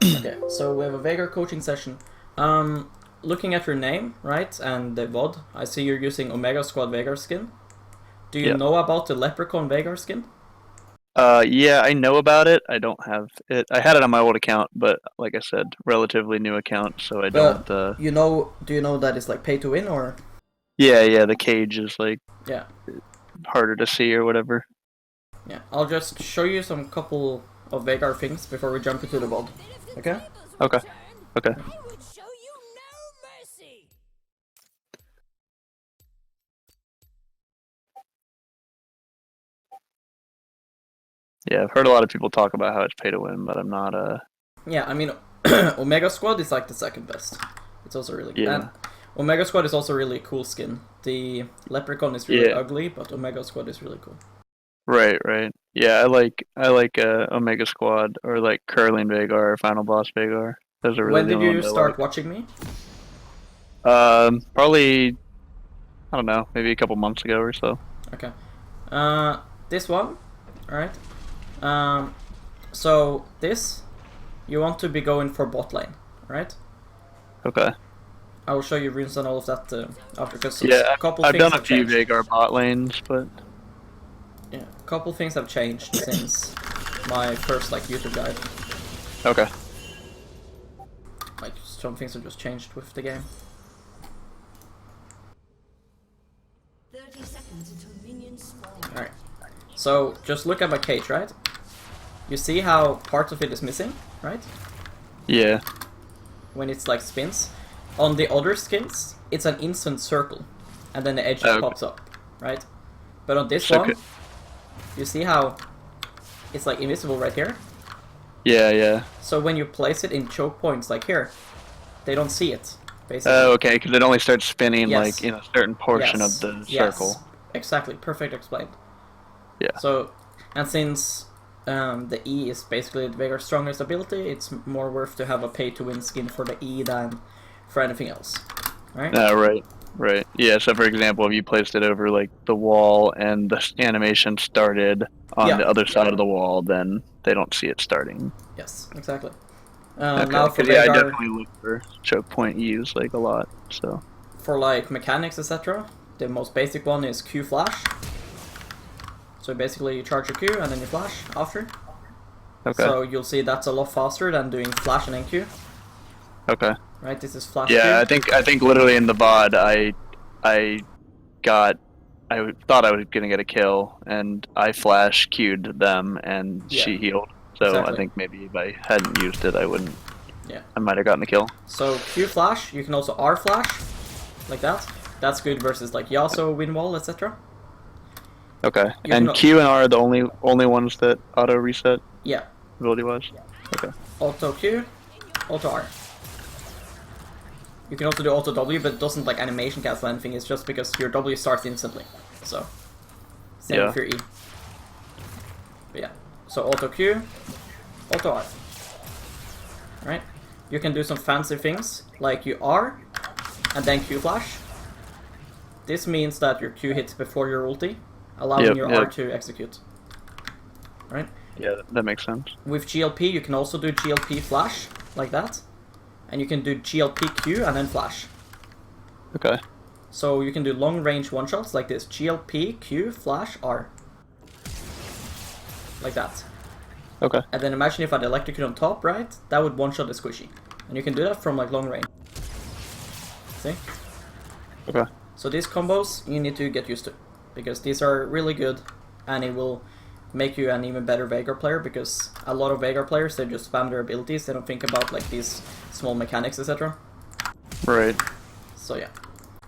Okay, so we have a Veigar coaching session. Looking at your name, right, and the VOD, I see you're using Omega Squad Veigar skin. Do you Yeah. know about the Leprechaun Veigar skin? Yeah, I know about it. I don't have it. I had it on my old account, but like I said, relatively new account, so I don't. But do you know that it's like pay to win or? Yeah, the cage is like Yeah, harder to see or whatever. yeah. I'll just show you some couple of Veigar things before we jump into the VOD. Okay? Okay, okay. Yeah, I've heard a lot of people talk about how it's pay to win, but I'm not. Yeah, I mean, Omega Squad is like the second best. It's also really good. And Yeah, Omega Squad is also really cool skin. The Leprechaun is really yeah. ugly, but Omega Squad is really cool. Right. Yeah, I like Omega Squad or like Curling Veigar or Final Boss Veigar. Those are really When the did only you ones I start like. watching me? Probably I don't know, maybe a couple months ago or so. Okay. This one, alright. Um, so this, you want to be going for bot lane, alright? Okay. I will show you runes and all of that after, because Yeah, a couple I've things done a have few changed. Veigar bot lanes, but Yeah, a couple things have changed since my first like YouTube guide. okay. Like some things have just changed with the game. 30 seconds until minions spawn. Alright. So just look at my cage, right? You see how part of it is missing, right? Yeah. When it's like spins. On the other skins, it's an instant circle, and then the edge Okay. pops up, right? But on this So one, you see how it's like invisible right here? yeah. So when you place it in choke points like here, they don't see it, basically. Oh, okay, because it only starts spinning Yes. like in a certain portion Yes. of the Yes. circle. Exactly, perfect explained. Yeah. So, and since the E is basically the Veigar's strongest ability, it's more worth to have a pay-to-win skin for the E than for anything else, right? Right. Yeah, so for example, if you placed it over like the wall and the animation started on the other side of the wall, then they don't see it starting. Yes, exactly. Okay, Now for because yeah, I Veigar, definitely look for choke point E's like a lot. So for like mechanics, etc., the most basic one is Q flash. So basically you charge your Q and then you flash after. okay, So you'll see that's a lot faster than doing flash and then Q. okay. Right, this is flash Yeah, Q. I think literally in the VOD, I got I thought I was gonna get a kill, and I flash queued them, and Yeah, she healed. So I exactly. think maybe if I hadn't used it, I wouldn't. Yeah. I might have gotten the kill. So Q flash, you can also R flash, like that. That's good versus like Yasuo, win wall, etc. Okay. You And can- Q and R are the only ones that auto reset Yeah. ability wise. Okay. Auto Q, auto R. You can also do auto W, but it doesn't like animation cancel anything. It's just because your W starts instantly. So same Yeah. with your E. But yeah. So auto Q, auto R. Right? You can do some fancy things like you R and then Q flash. This means that your Q hits before your ulti, allowing your R to execute. Right? Yeah, that makes sense. With GLP, you can also do GLP flash, like that. And you can do GLP Q and then flash. Okay. So you can do long range one shots like this: GLP Q flash R, like that. Okay. And then imagine if I had electrocute on top, right? That would one shot the squishy, and you can do that from like long range. See? Okay. So these combos you need to get used to, because these are really good, and it will make you an even better Veigar player, because a lot of Veigar players, they just spam their abilities, they don't think about like these small mechanics, etc. Right. So yeah.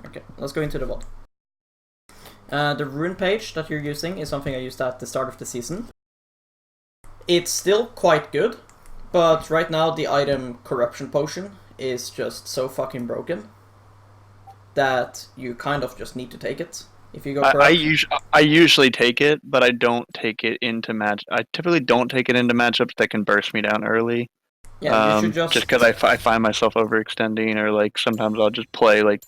Okay, let's go into the VOD. The rune page that you're using is something I used at the start of the season. It's still quite good, but right now the item Corruption Potion is just so fucking broken that you kind of just need to take it if you go corrupt. I usually take it, but I don't take it into match. I typically don't take it into matchups that can burst me down early. Yeah, you should Just because I find myself overextending, or like sometimes I'll just play like,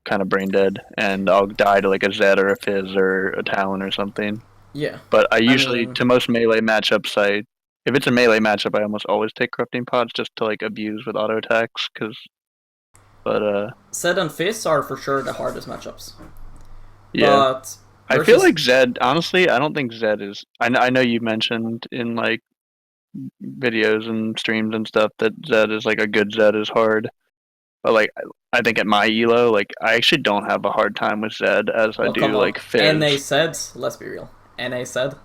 kind of brain dead, and I'll die to like a Zed or a Fizz or a Talon or something. Yeah. But I usually, mean, to most melee matchups, if it's a melee matchup, I almost always take corrupting pods just to like abuse with auto attacks. Zed and Fizz are for sure the hardest matchups. Yeah. But I feel like Zed. Honestly, I don't think Zed is. I know you mentioned in like videos and streams and stuff that Zed is like a good Zed is hard. But like I think at my elo, like I actually don't have a hard time with Zed as I do like Fizz. NA Zed, let's be real. NA Zed.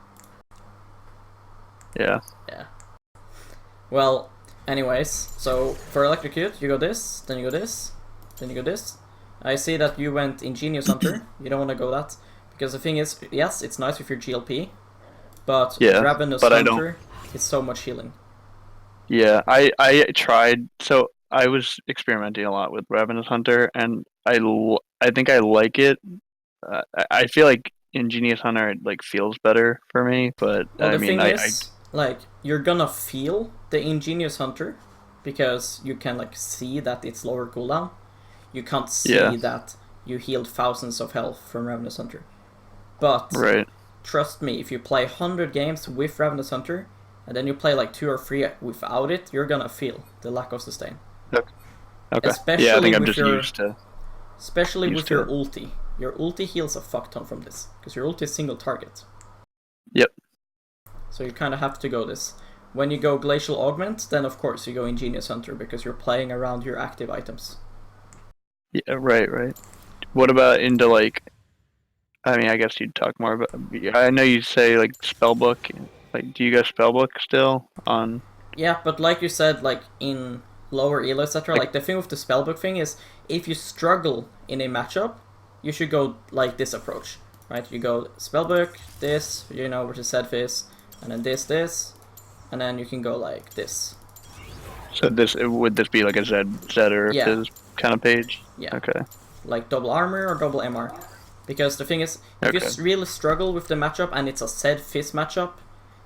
Yeah. Yeah. Well, anyways, so for Electrocute, you go this, then you go this, then you go this. I see that you went Ingenious Hunter. You don't want to go that. Because the thing is, yes, it's nice with your GLP, but Ravenous Hunter is so much healing. Yeah, I tried. So I was experimenting a lot with Ravenous Hunter, and I think I like it. I feel like Ingenious Hunter like feels better for me, but well, the thing is, like you're gonna feel the Ingenious Hunter because you can like see that it's lower cooldown. You can't see that you healed thousands of health from Ravenous Hunter. But trust me, if you play 100 games with Ravenous Hunter, and then you play like 2 or 3 without it, you're gonna feel the lack of sustain. Okay. Especially I think I'm just used to. Especially with your ulti. Your ulti heals a fuck ton from this, because your ulti is single target. Yep. So you kind of have to go this. When you go Glacial Augment, then of course you go Ingenious Hunter, because you're playing around your active items. Yeah, right. What about into like? I mean, I guess you'd talk more about. I know you say like spellbook. Like, do you guys spellbook still on? Yeah, but like you said, like in lower elo, etc. Like the thing with the spellbook thing is, if you struggle in a matchup, you should go like this approach, right? You go spellbook, this, which is Zed Fizz, and then this, and then you can go like this. So would this be like a Zed or Fizz kind of page? Yeah. Okay. Like double armor or double MR. Because the thing is, if you really struggle with the matchup and it's a Zed Fizz matchup,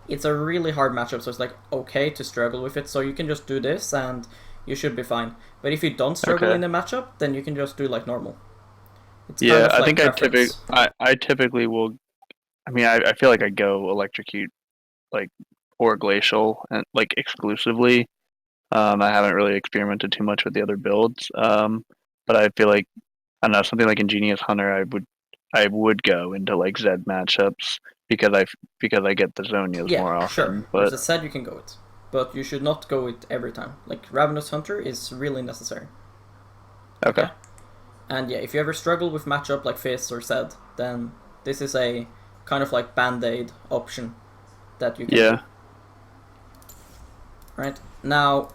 it's a really hard matchup, so it's like okay to struggle with it, so you can just do this and you should be fine. But if you don't struggle in the matchup, then you can just do like normal. It's kind of I like think I typically will. I mean, I feel like I go Electrocute, like or Glacial, and like exclusively. I haven't really experimented too much with the other builds, but I feel like I don't know, something like Ingenious Hunter. I would go into like Zed matchups because I get the Zonias more often. Sure. But as I said, you can go it, but you should not go it every time. Like Ravenous Hunter is really necessary. Okay. And yeah, if you ever struggle with matchup like Fizz or Zed, then this is a kind of like band-aid option that you can do. Right? Now,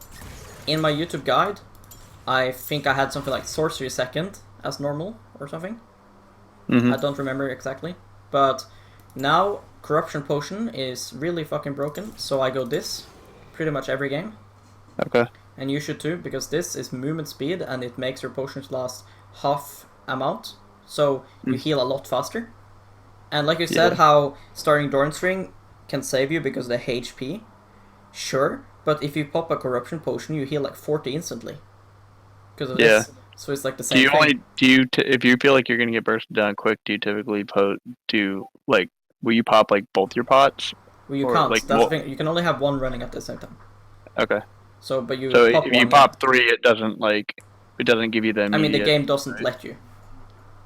in my YouTube guide, I think I had something like Sorcery Second as normal or something. I don't remember exactly. But now, Corruption Potion is really fucking broken, so I go this pretty much every game. Okay. And you should too, because this is movement speed and it makes your potions last half amount. So you heal a lot faster. And like you said, how starting Doran's Ring can save you because of the HP. Sure, but if you pop a Corruption Potion, you heal like 40 instantly. Because of this. So it's like the same thing. If you feel like you're gonna get bursted down quick, do you typically will you pop like both your pots? Well, you can't. That's the thing. You can only have one running at the same time. Okay. So if you pop 3, it doesn't give you the immediate, I mean, the game doesn't let you.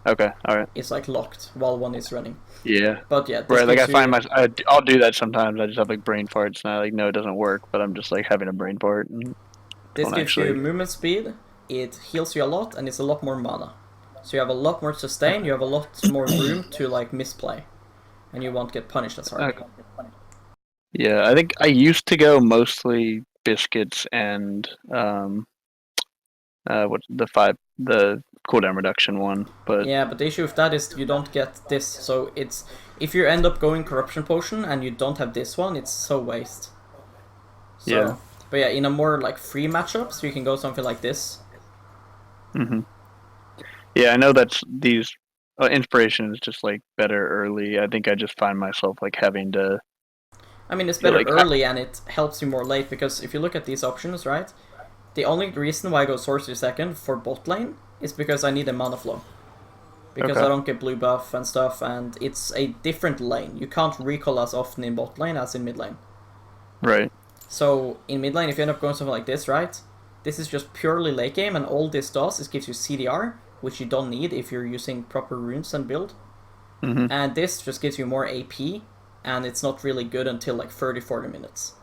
Okay, alright. It's like locked while one is running. Yeah. But yeah. Right, like I'll do that sometimes. I just have like brain farts and I like know it doesn't work, but I'm just like having a brain fart. And this gives you movement speed, it heals you a lot, and it's a lot more mana. So you have a lot more sustain, you have a lot more room to like misplay. And you won't get punished as hard. Okay. Yeah, I think I used to go mostly biscuits and the cooldown reduction one, but yeah, but the issue with that is you don't get this, so it's if you end up going Corruption Potion and you don't have this one, it's so waste. So, yeah. But yeah, in a more like free matchups, you can go something like this. Yeah, I know that's these inspiration is just like better early. I think I just find myself like having to. I mean, it's better early and it helps you more late, because if you look at these options, right? The only reason why I go Sorcery Second for bot lane is because I need a mana flow. Because I don't get blue buff and stuff, and it's a different lane. You can't recall as often in bot lane as in mid lane. Right. So in mid lane, if you end up going something like this, right? This is just purely late game, and all this does is gives you CDR, which you don't need if you're using proper runes and build. And this just gives you more AP, and it's not really good until like 30-40 minutes.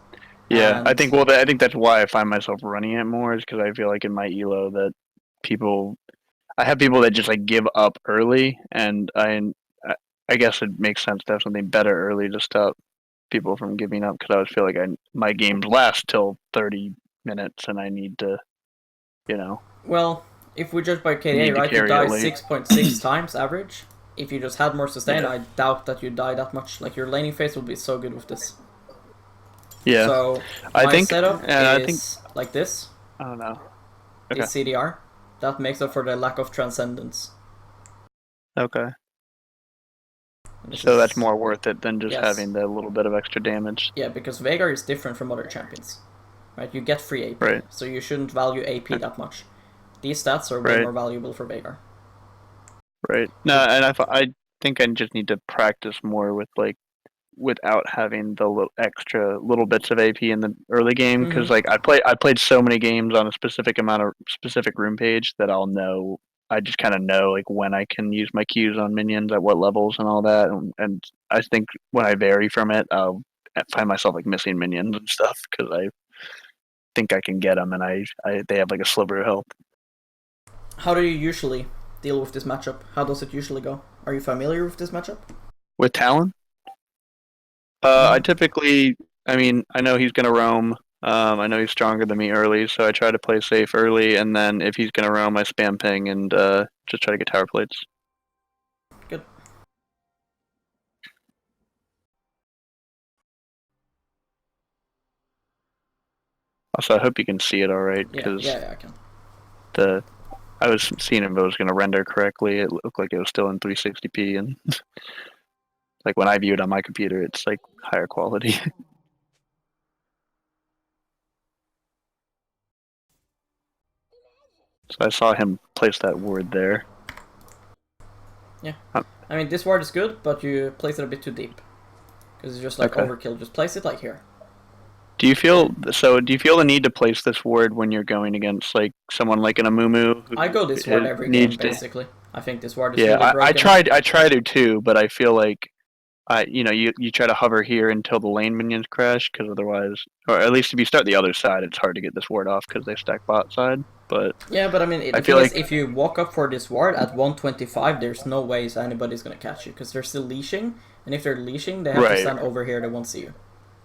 Yeah, And I think I think that's why I find myself running it more, is because I feel like in my elo that I have people that just like give up early, and I guess it makes sense to have something better early to stop people from giving up, because I always feel like my games last till 30 minutes, and I need to, well, if we judge by need KDA, to right, you carry die it late. 6.6 times average. If you just had more sustain, Yeah. I doubt that you die that much. Like, your laning phase will be so good with this. Yeah, So, I my think, setup and I think, is like this. I don't know. Okay. This CDR. That makes up for the lack of transcendence. Okay. This So is- that's more worth it than just Yes. having the little bit of extra damage. Yeah, because Veigar is different from other champions. Right? You get free AP, Right. so you shouldn't value AP that much. These stats are way Right. more valuable for Veigar. Right. No, and I think I just need to practice more with without having the extra little bits of AP in the early game, because like I played so many games on a specific amount of specific room page that I just kind of know like when I can use my Qs on minions at what levels and all that, and I think when I vary from it, I'll find myself like missing minions and stuff because I think I can get them, and they have like a sliver of health. How do you usually deal with this matchup? How does it usually go? Are you familiar with this matchup? With Talon, I typically, I mean, I know he's gonna roam. I know he's stronger than me early, so I try to play safe early, and then if he's gonna roam, I spam ping and just try to get tower plates. Good. Also, I hope you can see it all right, Yeah, because yeah, I can. I was seeing if it was gonna render correctly. It looked like it was still in 360p, and like when I view it on my computer, it's like higher quality. So I saw him place that ward there. Yeah. I mean, this ward is good, but you place it a bit too deep. Because it's just like Okay. overkill. Just place it like here. Do you feel the need to place this ward when you're going against like someone like an Amumu? Who I go this ward every game, basically. I think this ward is Yeah, really broken. I try to too, but I feel like you try to hover here until the lane minions crash, because otherwise, or at least if you start the other side, it's hard to get this ward off because they stack bot side. But yeah, but I mean, I feel like if you walk up for this ward at 125, there's no ways anybody's gonna catch you, because they're still leashing, and if they're leashing, they have to Right. stand over here, they won't see you.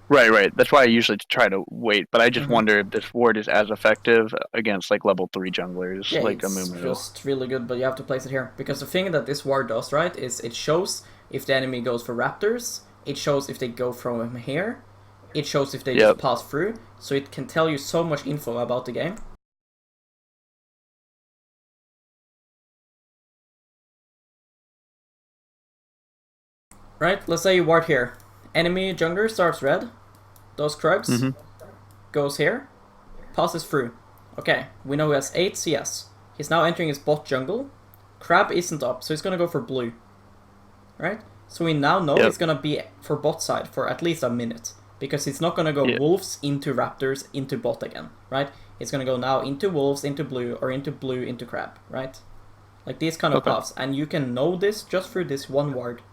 right. That's why I usually try to wait. But I just Mhm. wonder if this ward is as effective against like level 3 junglers Yeah, like it's Amumu. just really good, but you have to place it here. Because the thing that this ward does, right, is it shows if the enemy goes for raptors, it shows if they go from here, it shows if they Yep. just pass through, so it can tell you so much info about the game. Right, let's say you ward here. Enemy jungler starts red, those Krugs, Mhm. goes here, passes through. Okay, we know he has 8 CS. He's now entering his bot jungle. Crab isn't up, so he's gonna go for blue. Right? So we now know Yep. he's gonna be for bot side for at least a minute. Because he's not gonna go Yeah. wolves into raptors into bot again, right? He's gonna go now into wolves, into blue, or into blue, into crab, right? Like these kind of Okay. paths. And you can know this just through this one ward.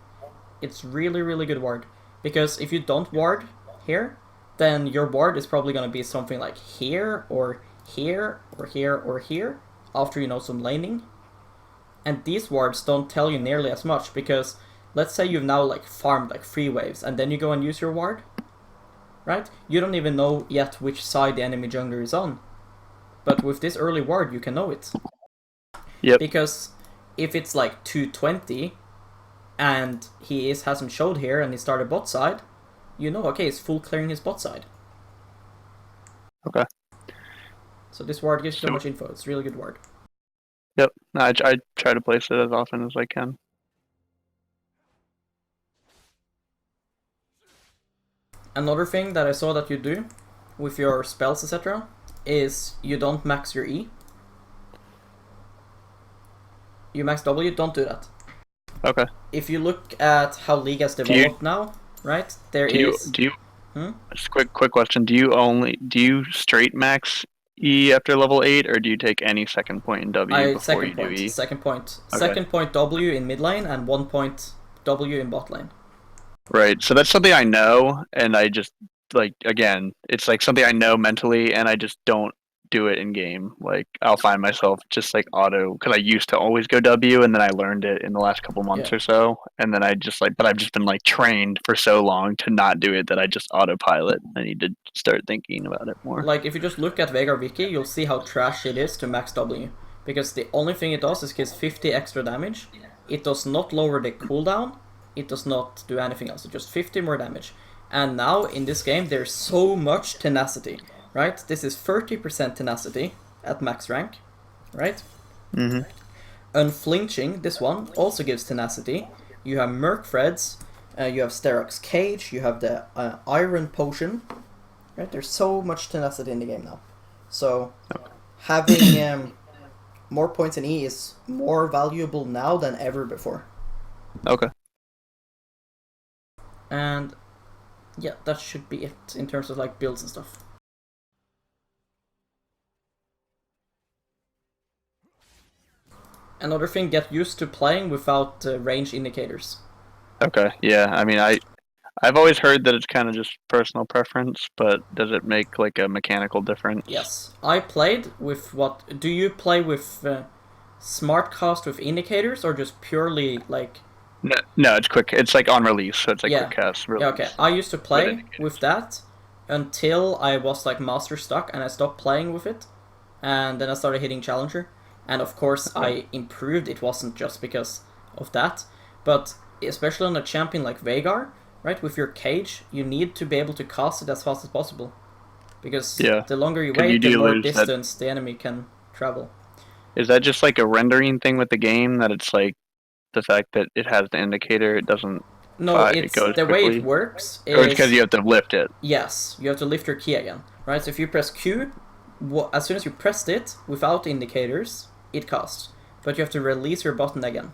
It's really, really good ward. Because if you don't ward here, then your ward is probably gonna be something like here, or here, or here, or here, after you know some laning. And these wards don't tell you nearly as much, because let's say you've now like farmed like 3 waves, and then you go and use your ward, right? You don't even know yet which side the enemy jungler is on. But with this early ward, you can know it. Yep. Because if it's like 220, and he hasn't showed here, and he started bot side, you know, okay, he's full clearing his bot side. Okay. So this ward gives you so So- much info. It's a really good ward. Yep. No, I try to place it as often as I can. Another thing that I saw that you do with your spells, etc., is you don't max your E. You max W, don't do that. Okay. If you look at how League has you- developed now, right, there Do you is... do you Just a quick question. Do you straight max E after level 8, or do you take any second point in W before you do E? Second point. Okay. Second point W in mid lane and 1 point W in bot lane. Right. So that's something I know, and I just like again, it's like something I know mentally, and I just don't do it in game. Like I'll find myself just like auto because I used to always go W, and then I learned it in the last couple months Yeah. or so, and then I just like, but I've just been like trained for so long to not do it that I just autopilot. I need to start thinking about it more. Like, if you just look at Veigar Wiki, you'll see how trash it is to max W. Because the only thing it does is gives 50 extra damage. It does not lower the cooldown. It does not do anything else. It's just 50 more damage. And now, in this game, there's so much tenacity, right? This is 30% tenacity at max rank, right? Mm-hmm. Unflinching, this one, also gives tenacity. You have Merc Threads, you have Sterok's Cage, you have the Iron Potion. Right? There's so much tenacity in the game now. So, having more points in E is more valuable now than ever before. Okay. And yeah, that should be it in terms of like builds and stuff. Another thing, get used to playing without range indicators. Okay. Yeah. I mean, I've always heard that it's kind of just personal preference, but does it make like a mechanical difference? Yes. I played with what... Do you play with smart cast with indicators or just purely like... No, it's quick. It's like on release, so it's like Yeah. quick cast release. Yeah, okay. I used to play with that until I was like master stuck and I stopped playing with it. And then I started hitting Challenger. And of course I improved. It wasn't just because of that. But especially on a champion like Veigar, right, with your cage, you need to be able to cast it as fast as possible. Because the longer you wait, the more distance the enemy can travel. Is that just like a rendering thing with the game, that it's like the fact that it has the indicator, it doesn't... No, it's it goes the quickly? way it works is... Or it's because you have to lift it? Yes, you have to lift your key again, right? So if you press Q, as soon as you pressed it, without indicators, it casts. But you have to release your button again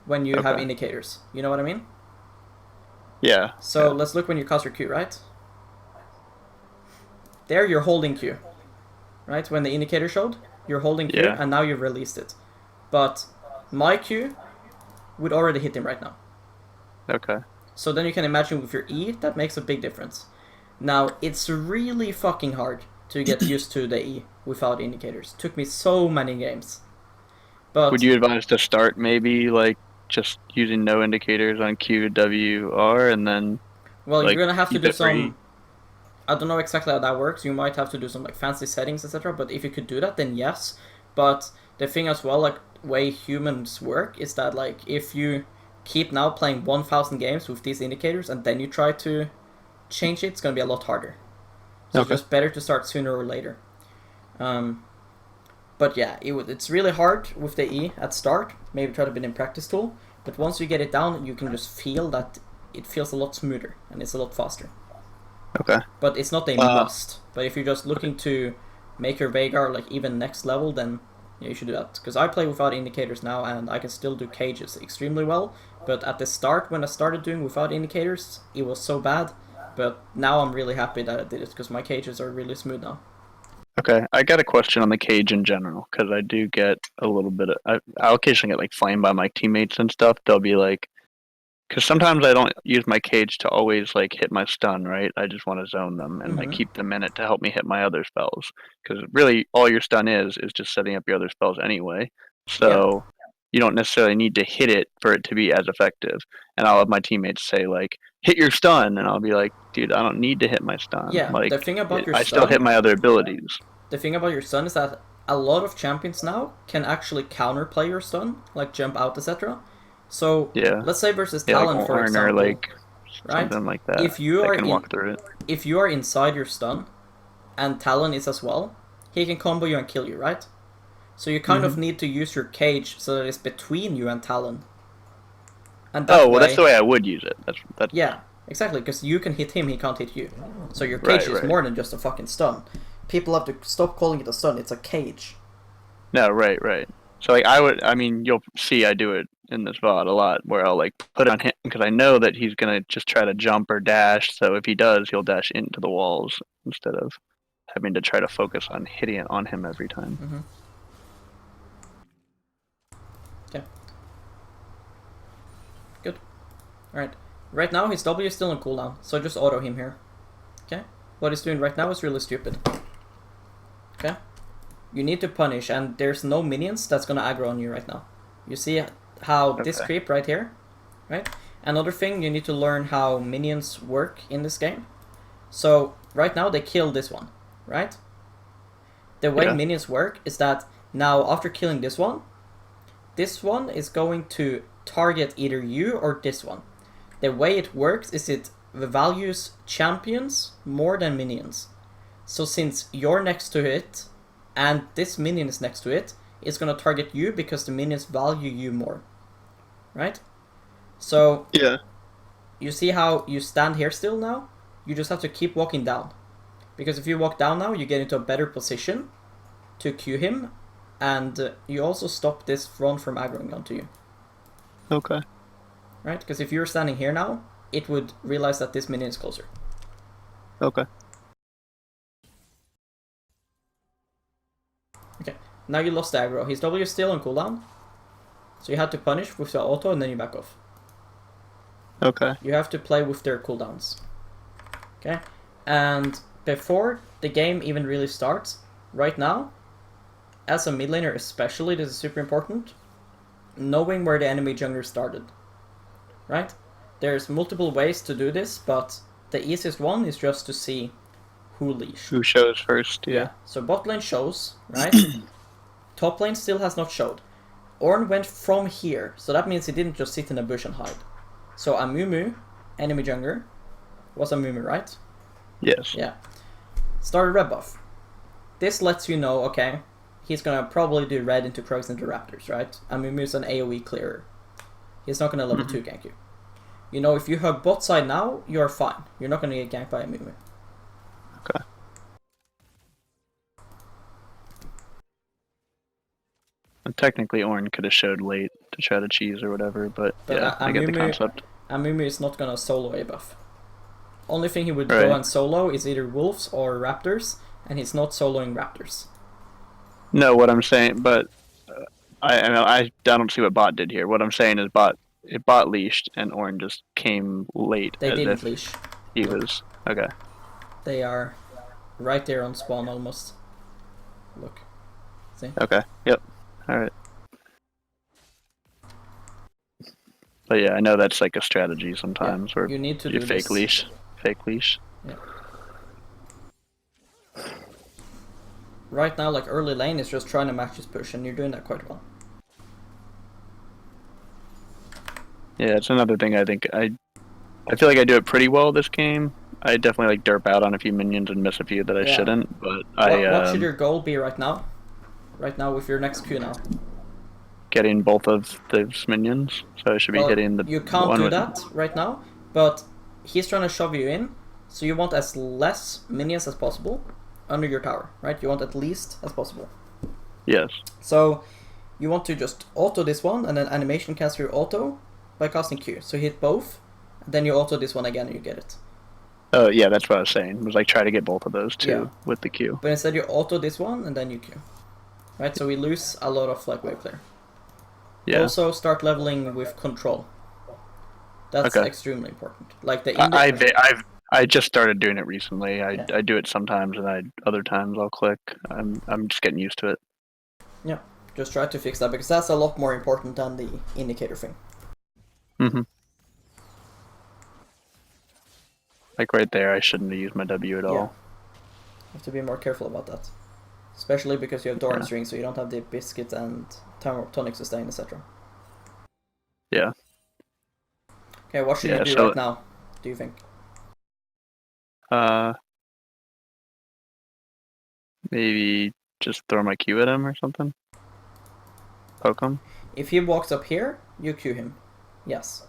when you have indicators. You know what I mean? Yeah. So let's look when you cast your Q, right? There you're holding Q, right? When the indicator showed, you're holding Q, and now you've released it. But my Q would already hit him right now. Okay. So then you can imagine with your E, that makes a big difference. Now, it's really fucking hard to get used to the E without indicators. Took me so many games. But would you advise to start maybe like just using no indicators on Q, W, R, and then... Well, like, you're gonna have to do some... free? I don't know exactly how that works. You might have to do some like fancy settings, etc. But if you could do that, then yes. But the thing as well, like way humans work, is that like if you keep now playing 1,000 games with these indicators and then you try to change it, it's gonna be a lot harder. So it's just better to start sooner or later. But yeah, it's really hard with the E at start. Maybe try to be in practice tool. But once you get it down, you can just feel that it feels a lot smoother and it's a lot faster. Okay. But it's not a must. But if you're just looking to make your Veigar like even next level, then yeah, you should do that. Because I play without indicators now and I can still do cages extremely well. But at the start, when I started doing without indicators, it was so bad. But now I'm really happy that I did it because my cages are really smooth now. Okay, I got a question on the cage in general, because I do get a little bit of... I'll occasionally get like flamed by my teammates and stuff. They'll be like... Because sometimes I don't use my cage to always like hit my stun, right? I just want to zone them and like keep them in it to help me hit my other spells. Because really, all your stun is just setting up your other spells anyway. So you don't necessarily need to hit it for it to be as effective. And I'll have my teammates say like, "Hit your stun," and I'll be like, "Dude, I don't need to hit my stun. Yeah, like, the thing about your I stun... still hit my other abilities." The thing about your stun is that a lot of champions now can actually counterplay your stun, like jump out, etc. So let's say versus Talon, for example, like right? Something like that. If you are walk through it. If you are inside your stun, and Talon is as well, he can combo you and kill you, right? So you kind of need to use your cage so that it's between you and Talon. And that that's the way I would use it. That's yeah, exactly, because you can hit him, he can't hit you. So your cage is more than just a fucking stun. People have to stop calling it a stun, it's a cage. No, right. So like you'll see I do it in this VOD a lot, where I'll like put it on him because I know that he's gonna just try to jump or dash. So if he does, he'll dash into the walls instead of having to try to focus on hitting it on him every time. Mm-hmm. Okay. Good. Alright. Right now his W is still on cooldown, so just auto him here. Okay? What he's doing right now is really stupid. Okay? You need to punish, and there's no minions that's gonna aggro on you right now. You see how this creep right here? Right? Another thing, you need to learn how minions work in this game. So, right now they kill this one, right? The way minions work is that now after killing this one is going to target either you or this one. The way it works is it values champions more than minions. So since you're next to it, and this minion is next to it, it's gonna target you because the minions value you more. Right? So, you see how you stand here still now? You just have to keep walking down. Because if you walk down now, you get into a better position to Q him, and you also stop this run from aggroing onto you. Okay. Right? Because if you're standing here now, it would realize that this minion is closer. Okay. Okay, now you lost the aggro. His W is still on cooldown. So you have to punish with the auto and then you back off. Okay. You have to play with their cooldowns. Okay? And before the game even really starts, right now, as a mid laner especially, this is super important, knowing where the enemy jungler started. Right? There's multiple ways to do this, but the easiest one is just to see who leash. Who shows first, yeah. So bot lane shows, right? Top lane still has not showed. Ornn went from here, so that means he didn't just sit in a bush and hide. So Amumu, enemy jungler, was Amumu, right? Yes. Yeah. Started red buff. This lets you know, okay, he's gonna probably do red into Krugs into Raptors, right? Amumu's an AoE clearer. He's not gonna level 2 gank you. You know, if you hug bot side now, you're fine. You're not gonna get ganked by Amumu. Okay. And technically, Ornn could have showed late to try to cheese or whatever, but yeah, I get the concept. Amumu is not gonna solo a buff. Only thing he would go and solo is either wolves or raptors, and he's not soloing raptors. No, what I'm saying, but I don't see what bot did here. What I'm saying is bot leashed, and Ornn just came late. They didn't leash. He was okay. They are right there on spawn almost. Look. See? Okay. Yep. Alright. But yeah, I know that's like a strategy sometimes where you need to do fake this. leash. Fake leash. Yeah. Right now, like early lane is just trying to match his push, and you're doing that quite well. Yeah, it's another thing I think I feel like I do it pretty well this game. I definitely like derp out on a few minions and miss a few that I shouldn't, but what should your goal be right now? Right now with your next Q now? Getting both of those minions, so I should be hitting the You can't do that right now, but he's trying to shove you in, so you want as less minions as possible under your tower, right? You want at least as possible. Yes. So you want to just auto this one, and then animation cancel your auto by casting Q. So hit both, then you auto this one again and you get it. Oh yeah, that's what I was saying. Was like try to get both of those two with the Q. But instead you auto this one and then you Q. Right, so we lose a lot of like wave clear. Yeah. Also start leveling with control. That's extremely important. Like the I just started doing it recently. I do it sometimes, and other times I'll click. I'm just getting used to it. Yeah, just try to fix that because that's a lot more important than the indicator thing. Mhm. Like right there, I shouldn't have used my W at all. You have to be more careful about that. Especially because you have Doran's ring, so you don't have the biscuit and tonic sustain, etc. Yeah. Okay, what should you do right now, do you think? Maybe just throw my Q at him or something. Poke him. If he walks up here, you Q him. Yes.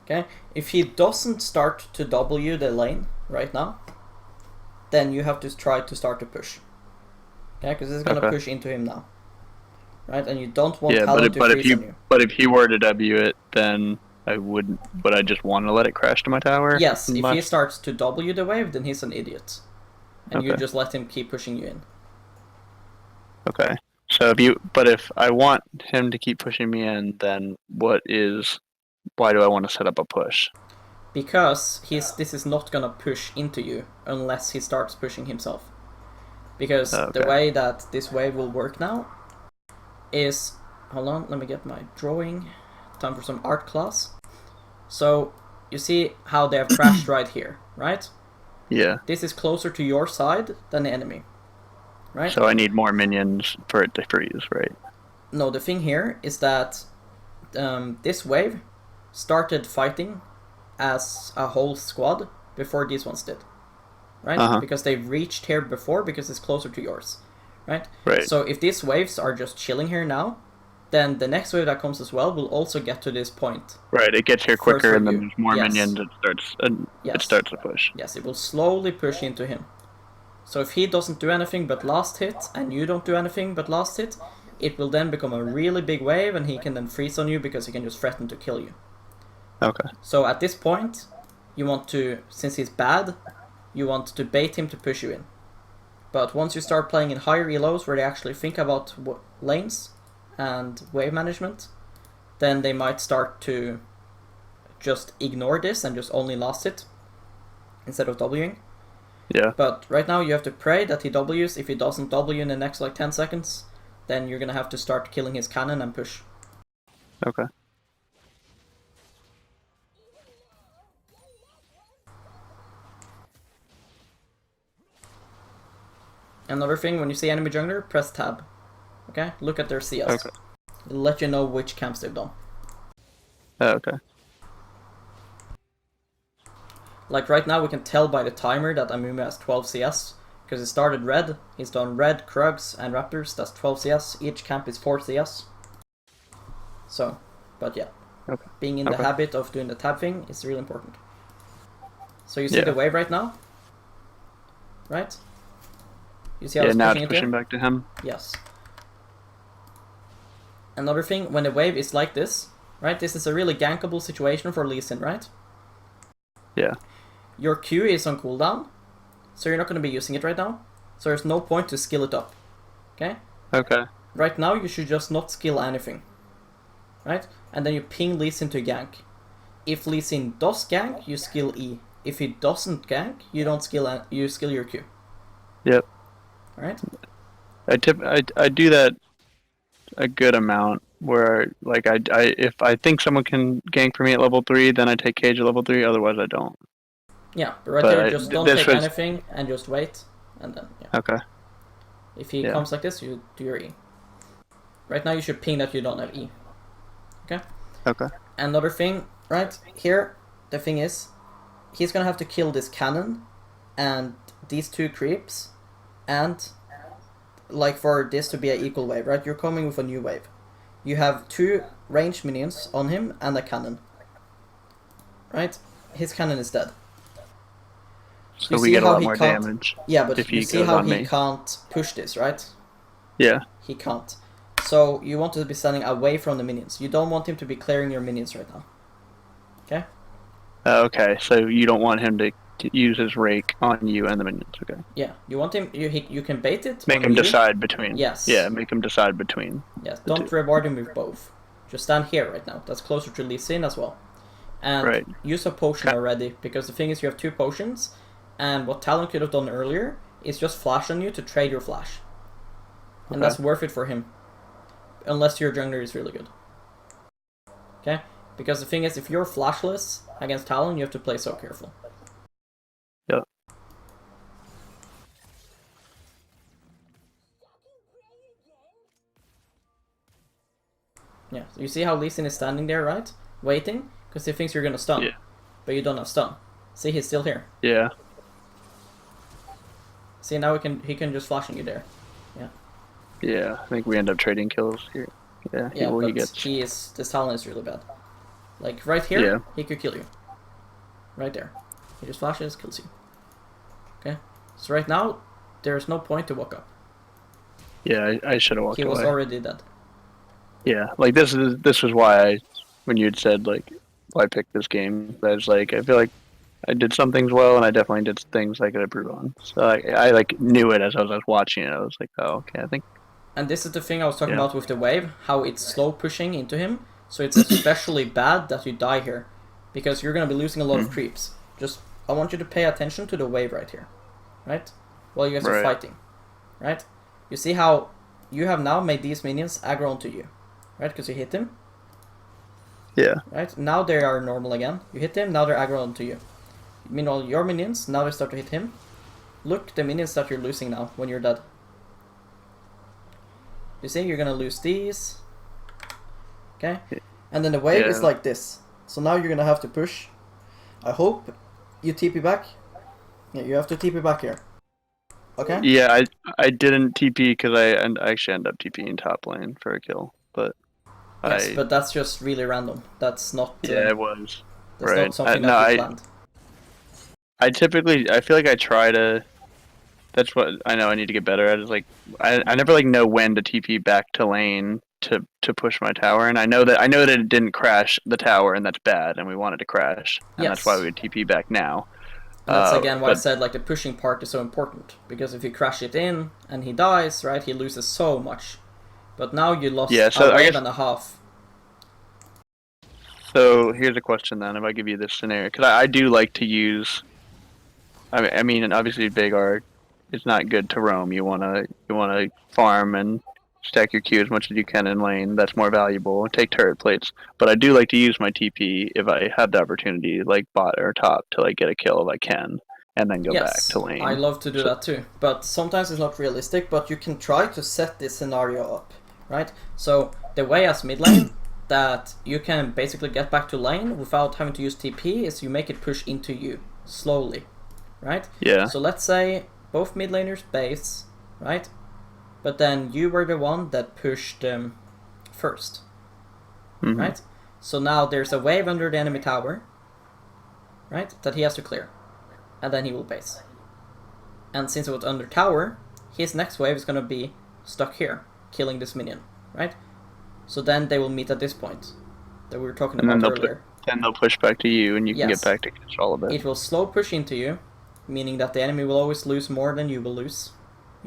Okay? If he doesn't start to W the lane right now, then you have to try to start to push. Okay? Because this is going to push into him now. right? And you don't want Yeah, Talon to but freeze on you. if he were to W it, then I wouldn't. Would I just want to let it crash to my tower? Yes, if he Much? starts to W the wave, then he's an idiot. And you Okay. just let him keep pushing you in. Okay. So if I want him to keep pushing me in, then why do I want to set up a push? Because this is not gonna push into you unless he starts pushing himself. Because the Okay. way that this wave will work now is, hold on, let me get my drawing. Time for some art class. So you see how they have crashed right here, right? Yeah. This is closer to your side than the enemy, right? So I need more minions for it to freeze, right? No, the thing here is that this wave started fighting as a whole squad before these ones did, right? Uh-huh. Because they reached here before because it's closer to yours, right? Right. So if these waves are just chilling here now, then the next wave that comes as well will also get to this point. Right. It gets here First quicker, for and then you. there's more Yes. minions. Yes. It starts to push. Yes, it will slowly push into him. So if he doesn't do anything but last hit, and you don't do anything but last hit, it will then become a really big wave, and he can then freeze on you because he can just threaten to kill you. Okay. So at this point, you want to, since he's bad, you want to bait him to push you in. But once you start playing in higher elos where they actually think about lanes and wave management, then they might start to just ignore this and just only last hit instead of Wing. Yeah. But right now you have to pray that he Ws. If he doesn't W in the next like 10 seconds, then you're gonna have to start killing his cannon and push. Okay. Another thing, when you see enemy jungler, press tab. Okay? Look at their CS. Okay. It'll let you know which camps they've done. Okay. Like right now we can tell by the timer that Amumu has 12 CS. Because it started red, he's done red, Krugs, and Raptors, that's 12 CS. Each camp is 4 CS. So, but yeah. Okay. Being in the habit of doing the tab thing is really important. So you see Yeah. the wave right now? Right? You see how it's now pushing it's into pushing back to him. Yes. Another thing, when the wave is like this, right? This is a really gankable situation for Lee Sin, right? Yeah. Your Q is on cooldown, so you're not going to be using it right now. So there's no point to skill it up. Okay? Okay. Right now you should just not skill anything. Right? And then you ping Lee Sin to gank. If Lee Sin does gank, you skill E. If he doesn't gank, you don't skill you skill your Q. Yep. Alright? I do that a good amount where like I if I think someone can gank for me at level 3, then I take Cage at level 3, otherwise I don't. Yeah, but right But there, just don't take anything and just wait. And then, yeah. Okay. If he comes like this, you do your E. Right now you should ping that you don't have E. Okay? Okay. Another thing, right? Here, the thing is, he's gonna have to kill this cannon and these 2 creeps, and like for this to be an equal wave, right? You're coming with a new wave. You have 2 ranged minions on him and a cannon. Right? His cannon is dead. So we get a lot more damage. Yeah, but if you he see goes how on he me. can't push this, right? Yeah. He can't. So you want to be standing away from the minions. You don't want him to be clearing your minions right now. Okay? Okay, so you don't want him to use his rake on you and the minions. Okay. Yeah, you want him. You can bait it. Make on him you. decide between. Yes. Yeah, make him decide between. Yes. the Don't 2. reward him with both. Just stand here right now. That's closer to Lee Sin as well. And Right. use a potion already, because the thing is you have 2 potions, and what Talon could have done earlier is just flash on you to trade your flash. And that's worth it for him. Unless your jungler is really good. Okay? Because the thing is, if you're flashless against Talon, you have to play so careful. Yeah. Yeah, so you see how Lee Sin is standing there, right? Waiting, because he thinks you're gonna stun. Yeah. But you don't have stun. See, he's still here. Yeah. See, now he can just flash on you there. Yeah. I think we end up trading kills here. Yeah. Yeah, well, but this Talon is really bad. Like, right here, he could kill you. Right there. He just flashes, kills you. Okay? So right now, there's no point to walk up. Yeah, I should have walked He was away. already dead. Yeah, like this was why when you had said like why I picked this game, I was like I feel like I did some things well, and I definitely did things I could improve on. So I like knew it as I was watching it. I was like, oh, okay, I think And this is the thing I was talking yeah. about with the wave, how it's slow pushing into him. So it's especially bad that you die here, because you're gonna be losing a lot of creeps. Just I want you to pay attention to the wave right here, right? While you guys are Right. fighting, right? You see how you have now made these minions aggro onto you, right? Because you hit him, Yeah. right? Now they are normal again. You hit them, now they're aggro onto you. Meanwhile, your minions, now they start to hit him. Look, the minions that you're losing now when you're dead. You see, you're gonna lose these. Okay? And then the wave is Yeah. like this. So now you're gonna have to push. I hope you TP back. Yeah, you have to TP back here. Okay? Yeah, I didn't TP because I actually end up TPing top lane for a kill, but Yes, I but that's just really random. That's not. yeah it was That's right. not something No, that you planned. I typically I feel like I try to. That's what I know I need to get better at. Is like I never like know when to TP back to lane to push my tower, and I know that it didn't crash the tower, and that's bad, and we want it to crash, and that's why Yes. we would TP back now. And that's again why I But said like the pushing part is so important. Because if you crash it in and he dies, right, he loses so much. But now you lost yeah, so a I wave guess and a half. so. Here's a question then. If I give you this scenario, because I do like to use. I mean, and obviously Veigar is not good to roam. You wanna farm and stack your Q as much as you can in lane. That's more valuable. And take turret plates. But I do like to use my TP if I have the opportunity, like bot or top, to like get a kill if I can, and then go back Yes, to lane. I love to do So- that too. But sometimes it's not realistic, but you can try to set this scenario up, right? So the way as mid lane that you can basically get back to lane without having to use TP is you make it push into you slowly, right? Yeah. So let's say both mid laners base, right? But then you were the one that pushed first, Mhm. right? So now there's a wave under the enemy tower, right? That he has to clear, and then he will base. And since it was under tower, his next wave is gonna be stuck here, killing this minion, right? So then they will meet at this point that we were talking And then about they'll earlier. then they'll push back to you, and you can Yes. get back to control of it. It will slow push into you, meaning that the enemy will always lose more than you will lose.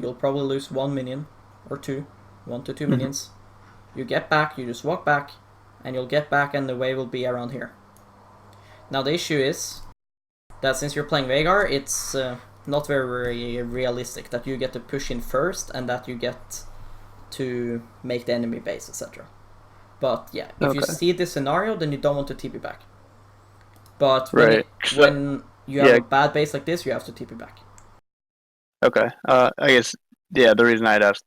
You'll probably lose 1 minion or 2, 1 to 2 minions. You get back, you just walk back, and you'll get back and the wave will be around here. Now the issue is that since you're playing Veigar, it's not very realistic that you get to push in first and that you get to make the enemy base, etc. But yeah, if you Okay. see this scenario, then you don't want to TP back. But Right. when you have Yeah. a bad base like this, you have to TP back. Okay. I guess yeah. The reason I'd asked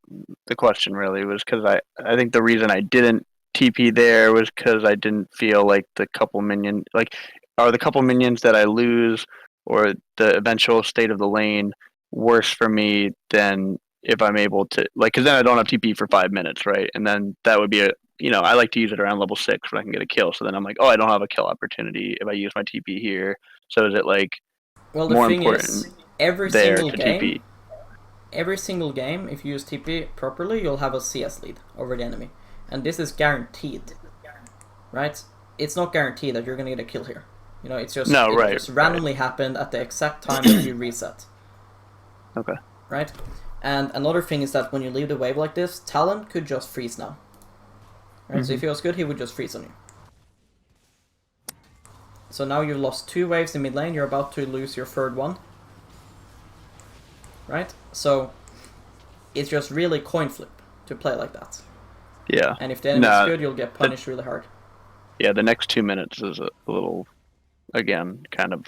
the question really was because I think the reason I didn't TP there was because I didn't feel like the couple minion like are the couple minions that I lose or the eventual state of the lane worse for me than if I'm able to like because then I don't have TP for 5 minutes, right? And then that would be a I like to use it around level 6 when I can get a kill. So then I'm like, oh, I don't have a kill opportunity if I use my TP here. So is it like Well, the more thing important is, every there single to game, TP? every single game, if you use TP properly, you'll have a CS lead over the enemy, and this is guaranteed, right? It's not guaranteed that you're gonna get a kill here. It's just No, it right, just randomly happened at the exact time that you reset, Okay. right? And another thing is that when you leave the wave like this, Talon could just freeze now, right? So if he was good, he would just freeze on you. So now you've lost 2 waves in mid lane. You're about to lose your third one. Right? So it's just really coin flip to play like that. Yeah. And if the enemy's No, good, you'll get punished really hard. Yeah, the next 2 minutes is a little, again, kind of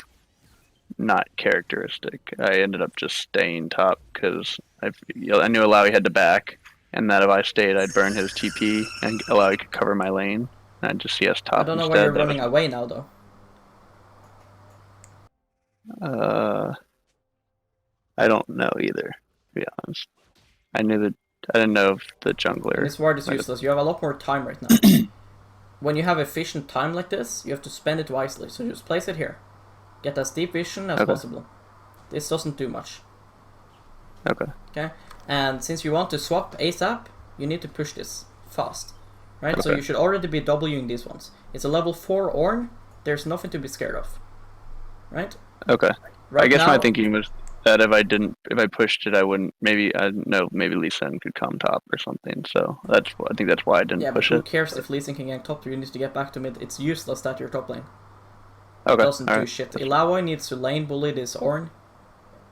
not characteristic. I ended up just staying top because I knew Alawi had to back, and that if I stayed, I'd burn his TP and Alawi could cover my lane. And I'd just CS top I don't know instead. why you're That running away now, though. I don't know either, to be honest. I didn't know if the jungler. This ward is useless. You have a lot more time right now. When you have efficient time like this, you have to spend it wisely. So just place it here. Get as deep vision as possible. This doesn't do much. Okay. Okay? And since you want to swap ASAP, you need to push this fast. right? So Okay. you should already be Wing these ones. It's a level 4 Ornn. There's nothing to be scared of, right? Okay. Right I guess now, my thinking was that if I pushed it, I wouldn't. Maybe I don't know. Maybe Lee Sin could come top or something. So I think that's why I didn't yeah, but push who it. cares if Lee Sin can gank top? You need to get back to mid. It's useless that you're top lane. It Okay. doesn't all do right. shit. Illaoi needs to lane bully this Ornn.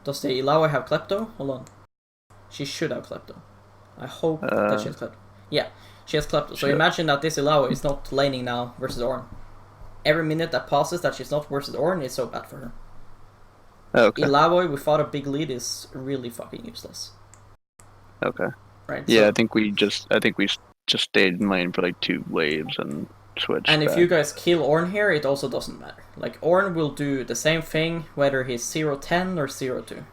Does the Illaoi have Klepto? Hold on. She should have Klepto. I hope that she has Klepto. Yeah, she has Klepto. So Shit. imagine that this Illaoi is not laning now versus Ornn. Every minute that passes that she's not versus Ornn is so bad for her. Okay. Illaoi without a big lead is really fucking useless. Okay. Right? Yeah, So, I think we just stayed in lane for like 2 waves and switched. and if back. you guys kill Ornn here, it also doesn't matter. Like, Ornn will do the same thing whether he's 0-10 or 0-2.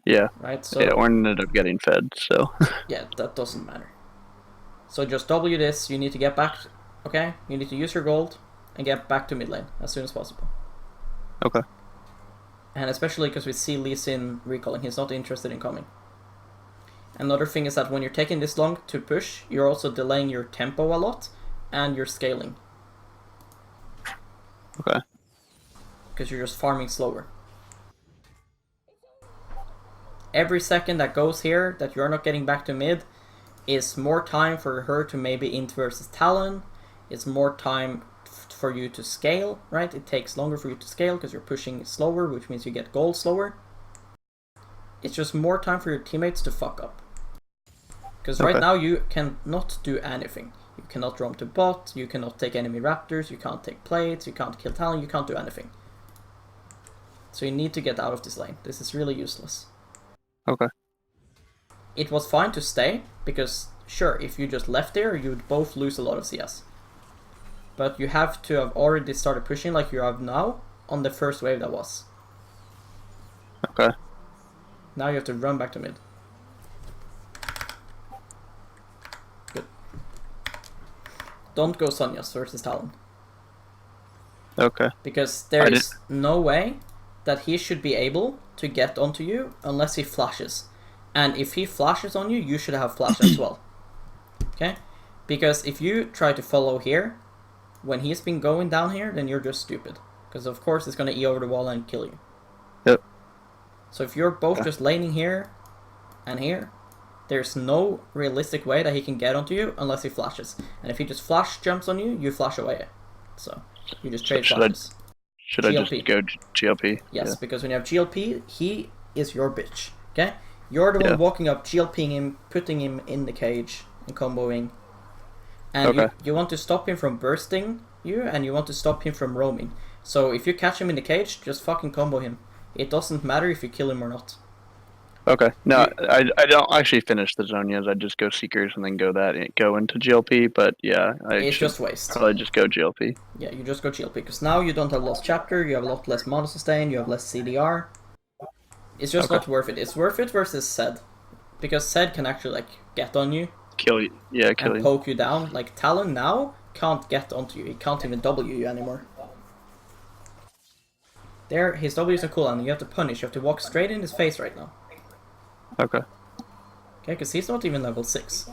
Yeah. Right? So, Yeah, Ornn ended up getting fed, so. yeah, that doesn't matter. So just W this, you need to get back, okay? You need to use your gold and get back to mid lane as soon as possible. Okay. And especially because we see Lee Sin recalling, he's not interested in coming. Another thing is that when you're taking this long to push, you're also delaying your tempo a lot and you're scaling. Okay. Because you're just farming slower. Every second that goes here that you're not getting back to mid is more time for her to maybe int versus Talon. It's more time for you to scale, right? It takes longer for you to scale because you're pushing slower, which means you get gold slower. It's just more time for your teammates to fuck up. Because right now you cannot do anything. You cannot roam to bot, you cannot take enemy raptors, you can't take plates, you can't kill Talon, you can't do anything. So you need to get out of this lane. This is really useless. Okay. It was fine to stay, because sure, if you just left there, you would both lose a lot of CS. But you have to have already started pushing like you have now on the first wave that was. Okay. Now you have to run back to mid. Good. Don't go Sonya's versus Talon. Okay. Because there is no way that he should be able to get onto you unless he flashes. And if he flashes on you, you should have flash as well. Okay? Because if you try to follow here, when he's been going down here, then you're just stupid. Because of course it's going to E over the wall and kill you. Yep. So if you're both just laning here and here, there's no realistic way that he can get onto you unless he flashes. And if he just flash jumps on you, you flash away. So you just trade flashes. Should I just go GLP? Yes, because when you have GLP, he is your bitch. Okay? You're the one walking up, GLPing him, putting him in the cage, and comboing. And you want to stop him from bursting you, and you want to stop him from roaming. So if you catch him in the cage, just fucking combo him. It doesn't matter if you kill him or not. Okay. No, I don't actually finish the Zonias. I just go Seekers and then go into GLP. But yeah, It's just waste. Probably just go GLP. Yeah, you just go GLP because now you don't have Lost Chapter. You have a lot less mana sustain. You have less CDR. It's just not worth it. It's worth it versus Zed, because Zed can actually like get on you, kill you. Yeah, kill and you. poke you down. Like Talon now can't get onto you. He can't even W you anymore. There, his W isn't cool, and you have to punish. You have to walk straight in his face right now. Okay. Okay, because he's not even level 6.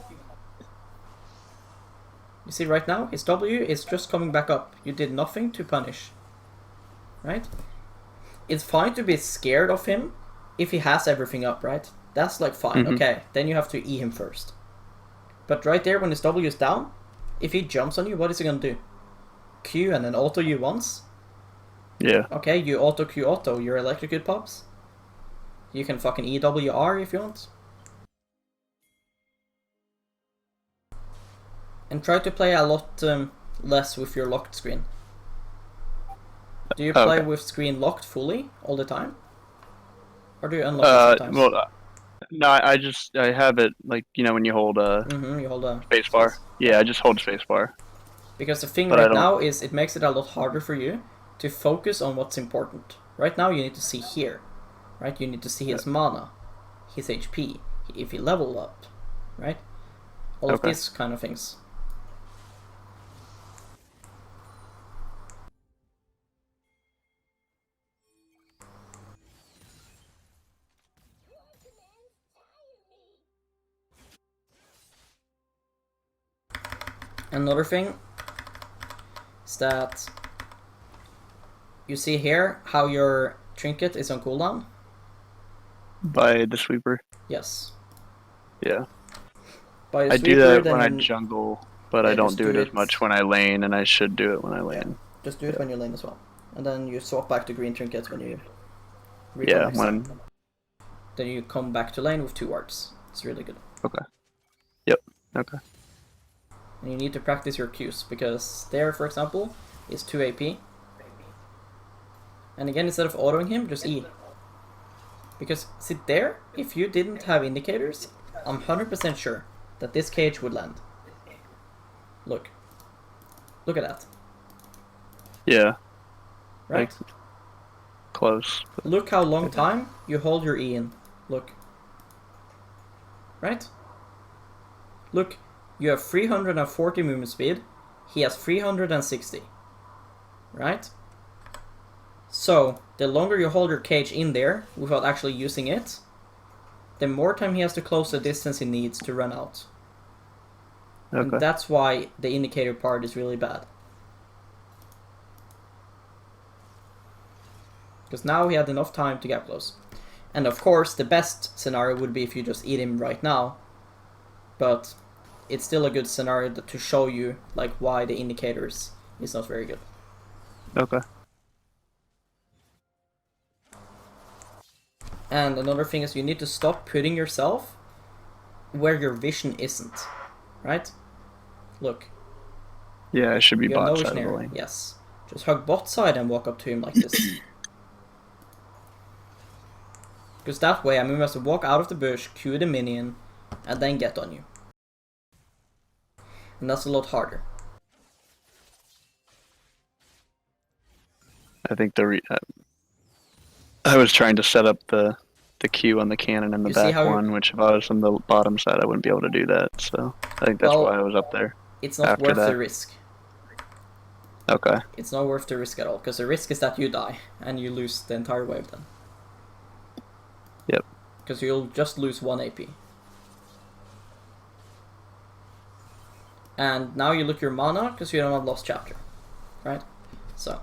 You see right now, his W is just coming back up. You did nothing to punish. Right? It's fine to be scared of him if he has everything up, right? That's like fine. Okay, then you have to E him first. But right there, when his W is down, if he jumps on you, what is he gonna do? Q and then auto you once? Yeah. Okay, you auto Q auto, your electrocute pops. You can fucking EWR if you want. And try to play a lot less with your locked screen. Do you play with screen locked fully all the time? Or do you unlock it sometimes? Well, no, I have it like, you know, when you hold you hold a spacebar. Yeah, I just hold spacebar. Because the thing right now is it makes it a lot harder for you to focus on what's important. Right now you need to see here. Right? You need to see his mana, his HP, if he leveled up, right? All of these kind of things. Another thing is that you see here how your trinket is on cooldown? By the sweeper. Yes. Yeah. By the I do sweeper, that then when I you- jungle, but Yeah, I don't just do it do as it- much when I lane, and I should do it when I lane. just do it when you lane as well. And then you swap back to green trinkets when you Yeah, recon next time. Then you come back to lane with 2 wards. It's really good. Okay. Yep. Okay. And you need to practice your Qs, because there, for example, is 2 AP. And again, instead of autoing him, just E. Because, see there, if you didn't have indicators, I'm 100% sure that this cage would land. Look. Look at that. Yeah. Right? Like, close. But Look how long time you hold your E in. Look. Right? Look, you have 340 movement speed. He has 360. Right? So, the longer you hold your cage in there without actually using it, the more time he has to close the distance he needs to run out. okay. And that's why the indicator part is really bad. Because now he had enough time to get close. And of course, the best scenario would be if you just eat him right now. But it's still a good scenario to show you like why the indicators is not very good. Okay. And another thing is you need to stop putting yourself where your vision isn't. Right? Look. Yeah, it should be You have no bot vision side of the area. lane. Yes. Just hug bot side and walk up to him like this. Because that way, Amumu has to walk out of the bush, Q the minion, and then get on you. And that's a lot harder. I think I was trying to set up the Q on the cannon in the You see back how- one, which if I was on the bottom side, I wouldn't be able to do that. So I think that's Well, why I was up there. It's not After worth that. the risk. Okay. It's not worth the risk at all, because the risk is that you die, and you lose the entire wave then. Yep. Because you'll just lose 1 AP. And now you look your mana, because you don't have lost chapter. Right? So,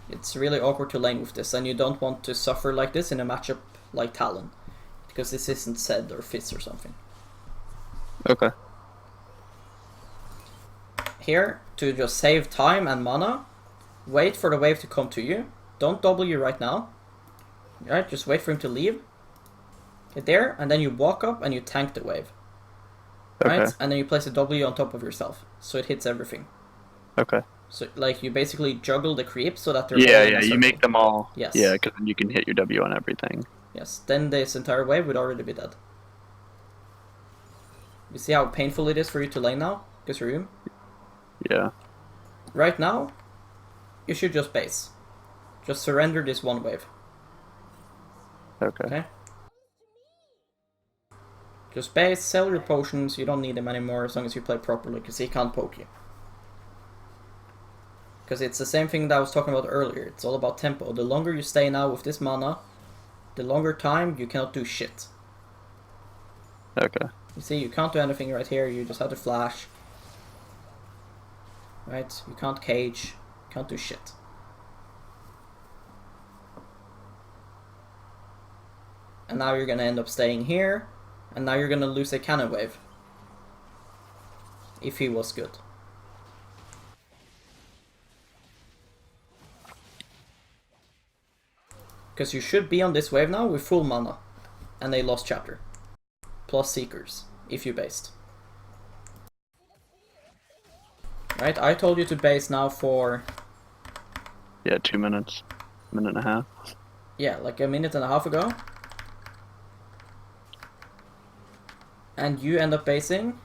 it's really awkward to lane with this, and you don't want to suffer like this in a matchup like Talon. Because this isn't Zed or Fizz or something. Okay. Here, to just save time and mana, wait for the wave to come to you. Don't W right now. Right, just wait for him to leave. Get there, and then you walk up and you tank the wave. Right? Okay. And then you place a W on top of yourself, so it hits everything. Okay. So, like, you basically juggle the creeps so that they're Yeah, all in yeah. a You circle. make them all. Yes. Yeah, because then you can hit your W on everything. Yes, then this entire wave would already be dead. You see how painful it is for you to lane now? Because you're Room? Yeah. Right now, you should just base. Just surrender this one wave. Okay. Okay? Just base, sell your potions, you don't need them anymore as long as you play properly, because he can't poke you. Because it's the same thing that I was talking about earlier, it's all about tempo. The longer you stay now with this mana, the longer time you cannot do shit. Okay. You see, you can't do anything right here, you just have to flash. Right? You can't cage, can't do shit. And now you're gonna end up staying here, and now you're gonna lose a cannon wave. If he was good. Because you should be on this wave now with full mana. And a lost chapter. Plus Seekers, if you based. Right, I told you to base now for... Yeah, 2 minutes. Minute and a half. Yeah, like a minute and a half ago. And you end up basing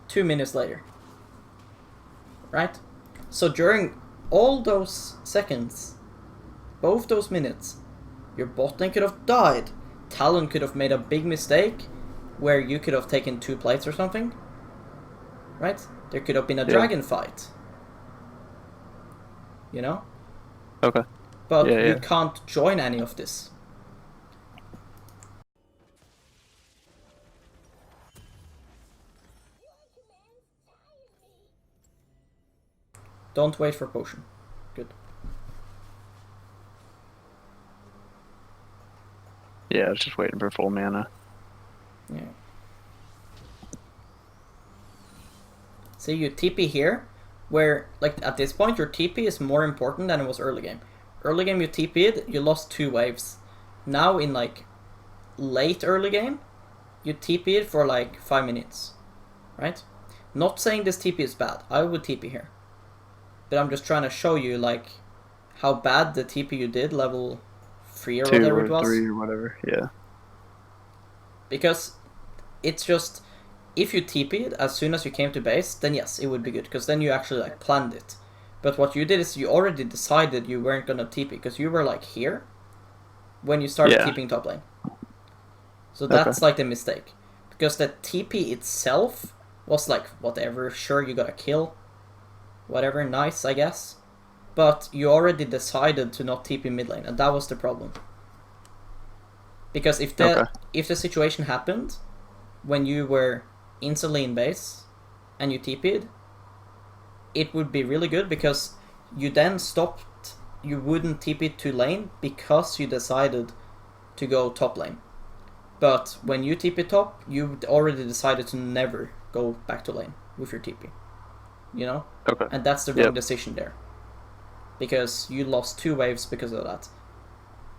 2 minutes later. Right? So during all those seconds, both those minutes, your bot lane could have died. Talon could have made a big mistake where you could have taken 2 plates or something. Right? There could have been a dragon fight. You know? Okay. But Yeah, you yeah. can't join any of this. Don't wait for potion. Good. Yeah, I was just waiting for full mana. Yeah. See, you TP here, where, like, at this point, your TP is more important than it was early game. Early game, you TP'd, you lost 2 waves. Now, in, like, late early game, you TP'd for, like, 5 minutes. Right? Not saying this TP is bad. I would TP here. But I'm just trying to show you, like, how bad the TP you did, level 3 or 2 whatever or it was. 3 or whatever, yeah. Because it's just, if you TP'd as soon as you came to base, then yes, it would be good, because then you actually, like, planned it. But what you did is you already decided you weren't gonna TP, because you were, like, here when you started TPing top lane. So that's, like, the mistake. Because the TP itself was, like, whatever, sure, you got a kill, whatever, nice, I guess. But you already decided to not TP mid lane, and that was the problem. Because if the situation happened when you were instantly in base and you TP'd, it would be really good, because you then stopped, you wouldn't TP to lane because you decided to go top lane. But when you TP top, you already decided to never go back to lane with your TP. You know? Okay. And that's the wrong decision there. Because you lost 2 waves because of that.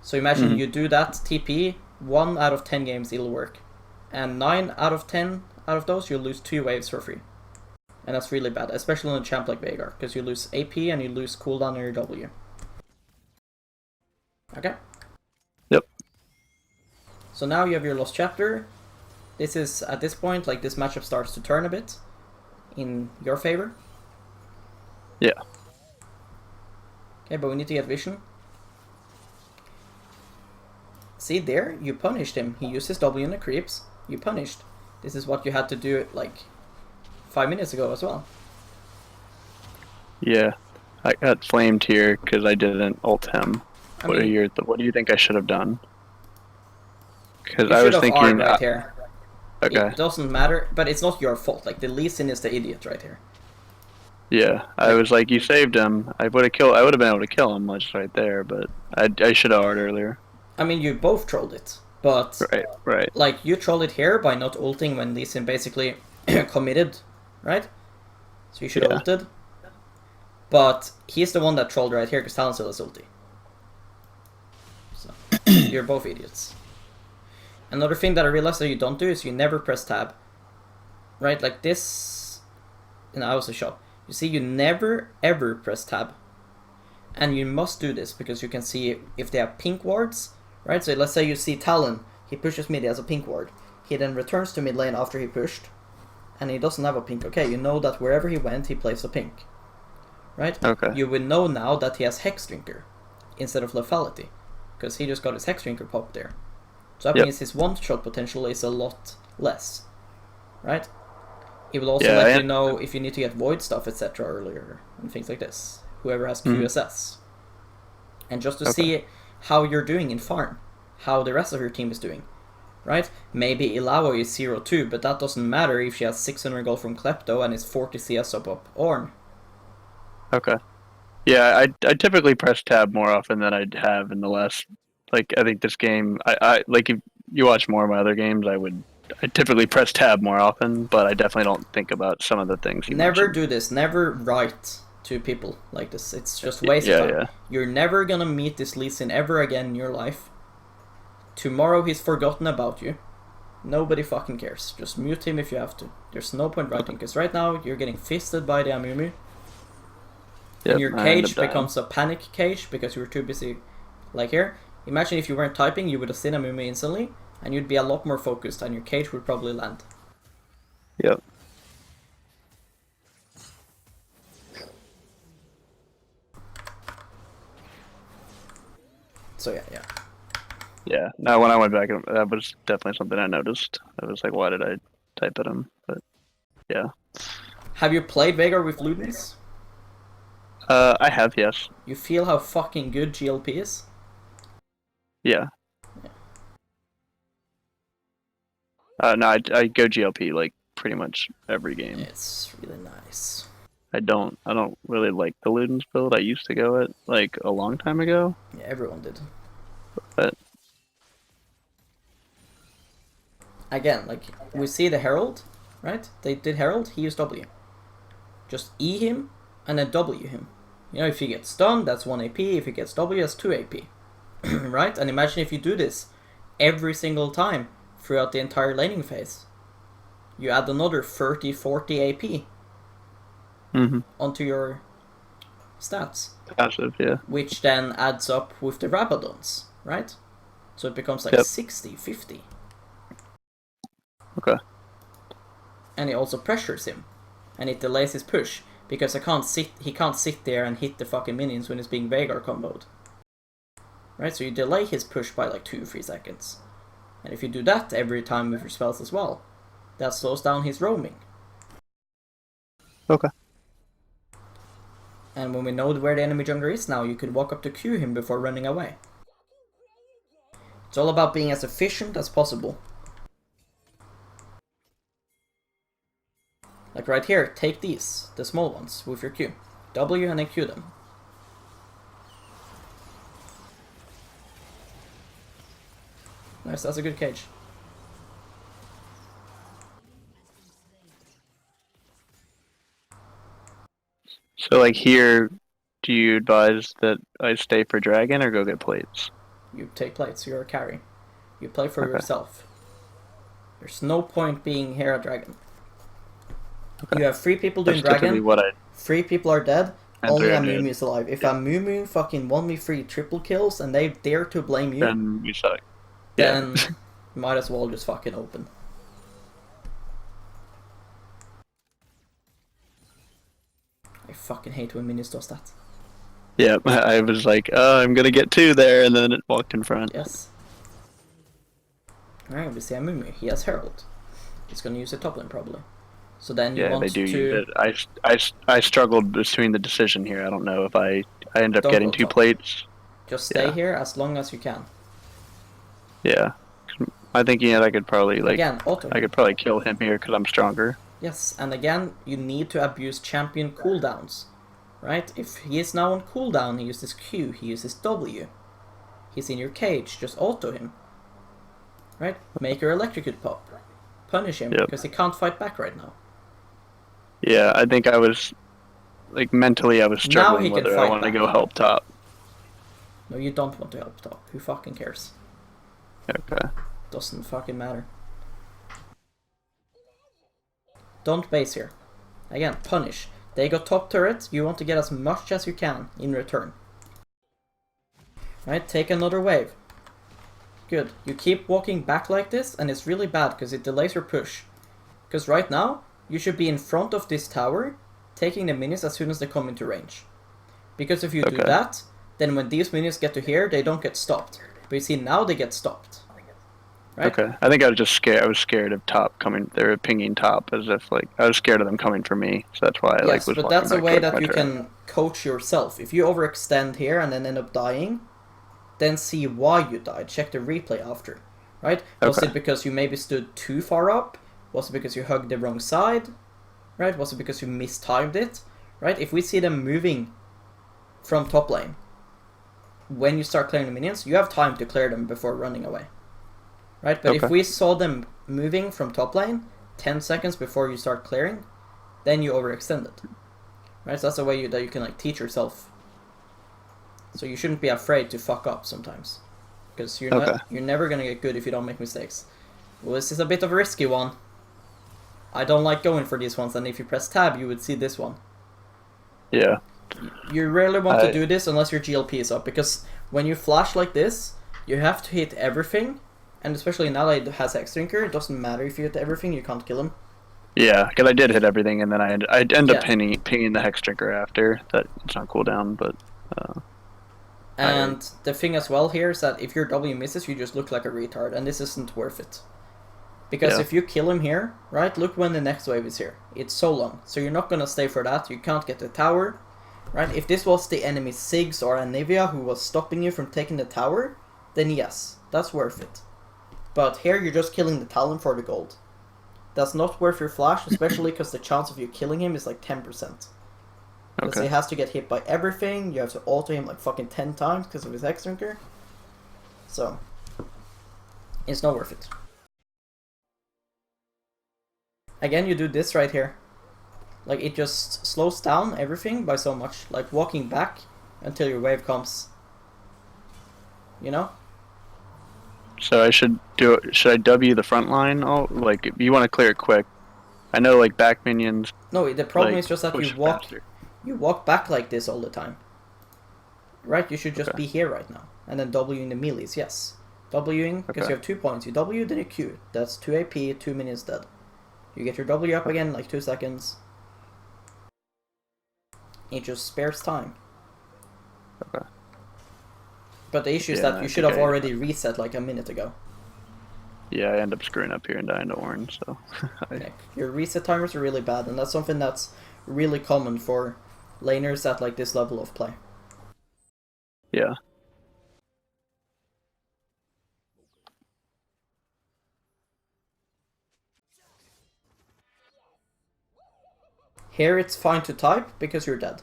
So imagine you do that TP, 1 out of 10 games it'll work. And 9 out of 10 out of those, you'll lose 2 waves for free. And that's really bad, especially on a champ like Veigar, because you lose AP and you lose cooldown on your W. Okay? Yep. So now you have your lost chapter. This is, at this point, like, this matchup starts to turn a bit in your favor. Yeah. Okay, but we need to get vision. See there, you punished him. He used his W in the creeps. You punished. This is what you had to do, like, 5 minutes ago as well. Yeah. I got flamed here because I didn't ult him. What do you think I should have done? Because I was thinking R'd right here. Okay. It doesn't matter, but it's not your fault. Like, the Lee Sin is the idiot right here. Yeah, I was like, you saved him. I would have been able to kill him much right there, but I should have R'd earlier. I mean, you both trolled it, but right. Like, you trolled it here by not ulting when Lee Sin basically committed, right? So you should have ulted. But he's the one that trolled right here because Talon's is ulti. So you're both idiots. Another thing that I realized that you don't do is you never press tab. Right, like this. And I was a shot. You see, you never ever press tab. And you must do this because you can see if they have pink wards. Right, so let's say you see Talon. He pushes mid, he has a pink ward. He then returns to mid lane after he pushed. And he doesn't have a pink. Okay, you know that wherever he went, he plays a pink. Right? Okay. You will know now that he has Hex Drinker instead of Lethality. Because he just got his Hex Drinker pop there. So that means his one-shot potential is a lot less. Right? It will also let you know if you need to get void stuff, etc. earlier, and things like this. Whoever has QSS. And just to see how you're doing in farm. How the rest of your team is doing. Right? Maybe Ilawa is 0-2, but that doesn't matter if she has 600 gold from Klepto and is 40 CS up Ornn. Okay. Yeah, I typically press tab more often than I have in the last. Like, I think this game, I like, if you watch more of my other games, I typically press tab more often, but I definitely don't think about some of the things you Never mentioned. do this. Never write to people like this. It's just waste of time. Yeah. You're never gonna meet this Lee Sin ever again in your life. Tomorrow he's forgotten about you. Nobody fucking cares. Just mute him if you have to. There's no point writing, because right now you're getting fisted by the Amumu. And your cage becomes a panic cage because you were too busy. Like here, imagine if you weren't typing, you would have seen Amumu instantly, and you'd be a lot more focused, and your cage would probably land. Yep. So yeah. Yeah. Now, when I went back, that was definitely something I noticed. I was like, why did I type at him? But yeah. Have you played Veigar with Ludens? I have, yes. You feel how fucking good GLP is? Yeah. No, I go GLP like pretty much every game. It's really nice. I don't really like the Luden's build. I used to go it like a long time ago, Yeah, everyone did. but Again, like, we see the Herald, right? They did Herald, he used W. Just E him, and then W him. You know, if he gets stunned, that's 1 AP. If he gets W, that's 2 AP. Right? And imagine if you do this every single time throughout the entire laning phase. You add another 30, 40 AP onto your stats. passive, yeah. Which then adds up with the Rabadons, right? So it becomes like Yep. 60, 50. Okay. And it also pressures him. And it delays his push. Because he can't sit there and hit the fucking minions when he's being Veigar comboed. Right, so you delay his push by like 2-3 seconds. And if you do that every time with your spells as well, that slows down his roaming. Okay. And when we know where the enemy jungler is now, you can walk up to Q him before running away. It's all about being as efficient as possible. Like right here, take these, the small ones, with your Q. W and then Q them. Nice, that's a good cage. So like here, do you advise that I stay for dragon or go get plates? You take plates, you're a carry. You play for Okay. yourself. There's no point being here at dragon. Okay. You have 3 people doing That's typically dragon, what I 3 people are dead, and only 3 are Amumu dead. is alive. If Amumu fucking won me 3 triple kills and they dare to blame you, Then we suck. Yeah. then might as well just fucking open. I fucking hate when Minis does that. Yeah, I was like, oh, I'm gonna get 2 there, and then it walked in front. Yes. Alright, we see Amumu. He has Herald. He's gonna use a top lane probably. So then you Yeah, want they do to... use it. I struggled between the decision here. I don't know if I end up Don't getting go 2 top. plates. Just stay Yeah. here as long as you can. Yeah, I think I could probably like Again, auto. I could probably kill him here because I'm stronger. Yes, and again, you need to abuse champion cooldowns. Right? If he is now on cooldown, he uses Q, he uses W. He's in your cage, just auto him. Right? Make your electrocute pop. Punish him, Yep. because he can't fight back right now. Yeah, I think I was like mentally I was Now he struggling can whether I fight want to back. go help top. No, you don't want to help top. Who fucking cares? Okay. Doesn't fucking matter. Don't base here. Again, punish. They got top turret, you want to get as much as you can in return. Right, take another wave. Good. You keep walking back like this, and it's really bad because it delays your push. Because right now, you should be in front of this tower, taking the minions as soon as they come into range. Because if you do Okay. that, then when these minions get to here, they don't get stopped. But you see, now they get stopped. Right? Okay. I think I was just scared. I was scared of top coming. They were pinging top as if like I was scared of them coming for me. So that's why I Yes, was. but walking that's a back way towards that my you turret. can coach yourself. If you overextend here and then end up dying, then see why you died. Check the replay after. Right? Was Okay. it because you maybe stood too far up? Was it because you hugged the wrong side? Right? Was it because you mistimed it? Right? If we see them moving from top lane, when you start clearing the minions, you have time to clear them before running away. Right? But if Okay. we saw them moving from top lane 10 seconds before you start clearing, then you overextended. Right? So that's a way that you can like teach yourself. So you shouldn't be afraid to fuck up sometimes. Because you're Okay. you're never gonna get good if you don't make mistakes. Well, this is a bit of a risky one. I don't like going for these ones, and if you press tab, you would see this one. Yeah. You rarely want to I- do this unless your GLP is up, because when you flash like this, you have to hit everything, and especially now that it has X-Drinker, it doesn't matter if you hit everything, you can't kill him. Yeah, because I did hit everything, and then I end Yeah. up pinging the hex drinker after. That it's not cooldown, but And the thing as well here is that if your W misses, you just look like a retard, and this isn't worth it. Because Yeah. if you kill him here, right, look when the next wave is here. It's so long, so you're not gonna stay for that, you can't get the tower, right? If this was the enemy Siggs or Anivia who was stopping you from taking the tower, then yes, that's worth it. But here you're just killing the Talon for the gold. That's not worth your flash, especially because the chance of you killing him is like 10%. Because Okay. he has to get hit by everything. You have to auto him like fucking 10 times because of his X-Drinker. So, it's not worth it. Again, you do this right here. Like, it just slows down everything by so much. Like, walking back until your wave comes. You know? So I should should I W the front line? Oh, like, if you want to clear it quick. I know, like, back minions, No, the problem like, is just that push faster. you walk back like this all the time. Right? You should just Okay. be here right now. And then Wing the melees, yes. Wing, because Okay. you have 2 points. You W, then you Q. That's 2 AP, 2 minions dead. You get your W up again, like 2 seconds. It just spares time. Okay. But the issue is Yeah, that I you should think have already reset like a minute ago. Yeah, I end up screwing up here and dying to orange, so. Okay. Your reset timers are really bad, and that's something that's really common for laners at like this level of play. Yeah. Here it's fine to type because you're dead.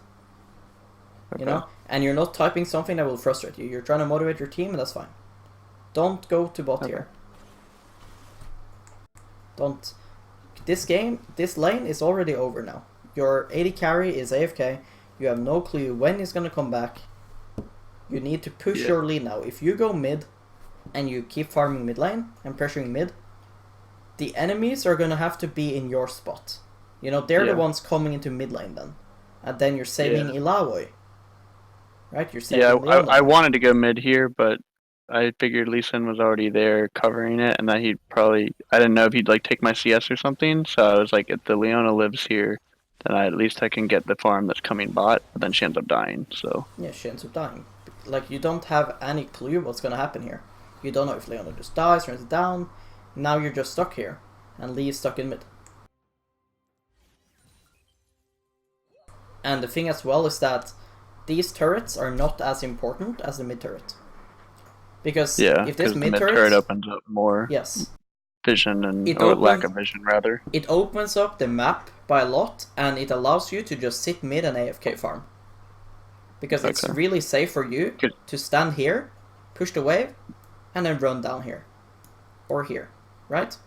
Okay. You know? And you're not typing something that will frustrate you. You're trying to motivate your team, and that's fine. Don't go to bot here. Don't. This lane is already over now. Your AD carry is AFK. You have no clue when he's gonna come back. You need to push your lead now. If you go mid, and you keep farming mid lane and pressuring mid, the enemies are gonna have to be in your spot. You know, they're the ones coming into mid lane then. And then you're saving Ilaoi. Right? You're saving Leona. I wanted to go mid here, but I figured Lee Sin was already there covering it, and that he'd probably, I didn't know if he'd like take my CS or something, so I was like, if the Leona lives here, then at least I can get the farm that's coming bot, but then she ends up dying, so. Yeah, she ends up dying. Like, you don't have any clue what's gonna happen here. You don't know if Leona just dies, runs it down. Now you're just stuck here, and Lee is stuck in mid. And the thing as well is that these turrets are not as important as the mid turret. Because if this the mid turret turret opens up more vision and lack of vision rather. It opens up the map by a lot, and it allows you to just sit mid and AFK farm. Because it's really safe for you to stand here, push the wave, and then run down here. Or here, right?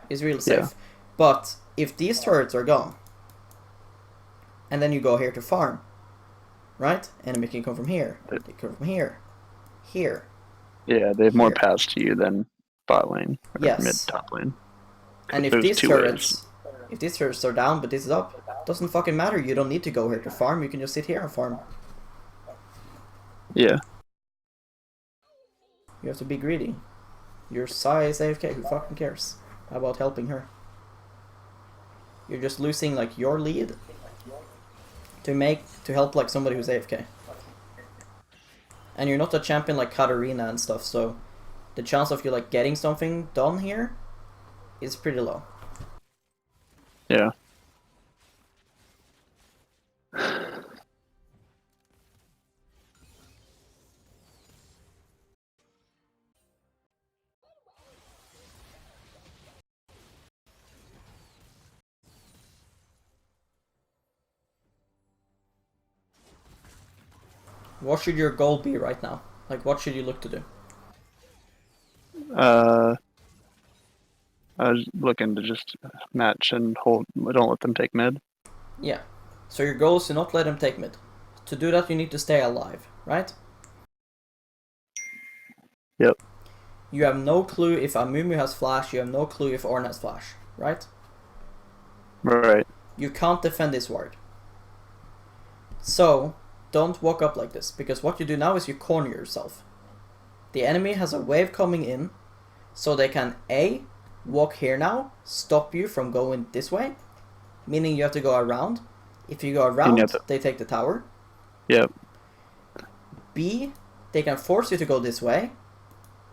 It's really safe. Yeah. But if these turrets are gone, and then you go here to farm, right? Enemy can come from here. They come from here. Here. Yeah, they have more paths to you than bot lane or mid top lane. And if these turrets are down but this is up, doesn't fucking matter. You don't need to go here to farm. You can just sit here and farm. Yeah. You have to be greedy. Your Sai is AFK. Who fucking cares about helping her? You're just losing like your lead to help like somebody who's AFK. And you're not a champion like Katarina and stuff, so the chance of you like getting something done here is pretty low. Yeah. What should your goal be right now? Like, what should you look to do? I was looking to just match and hold. Don't let them take mid. Yeah. So your goal is to not let them take mid. To do that, you need to stay alive, right? Yep. You have no clue if Amumu has flash. You have no clue if Ornn has flash, right? Right. You can't defend this ward. So, don't walk up like this, because what you do now is you corner yourself. The enemy has a wave coming in, so they can A, walk here now, stop you from going this way, meaning you have to go around. If you go around, they take the tower. Yep. B, they can force you to go this way,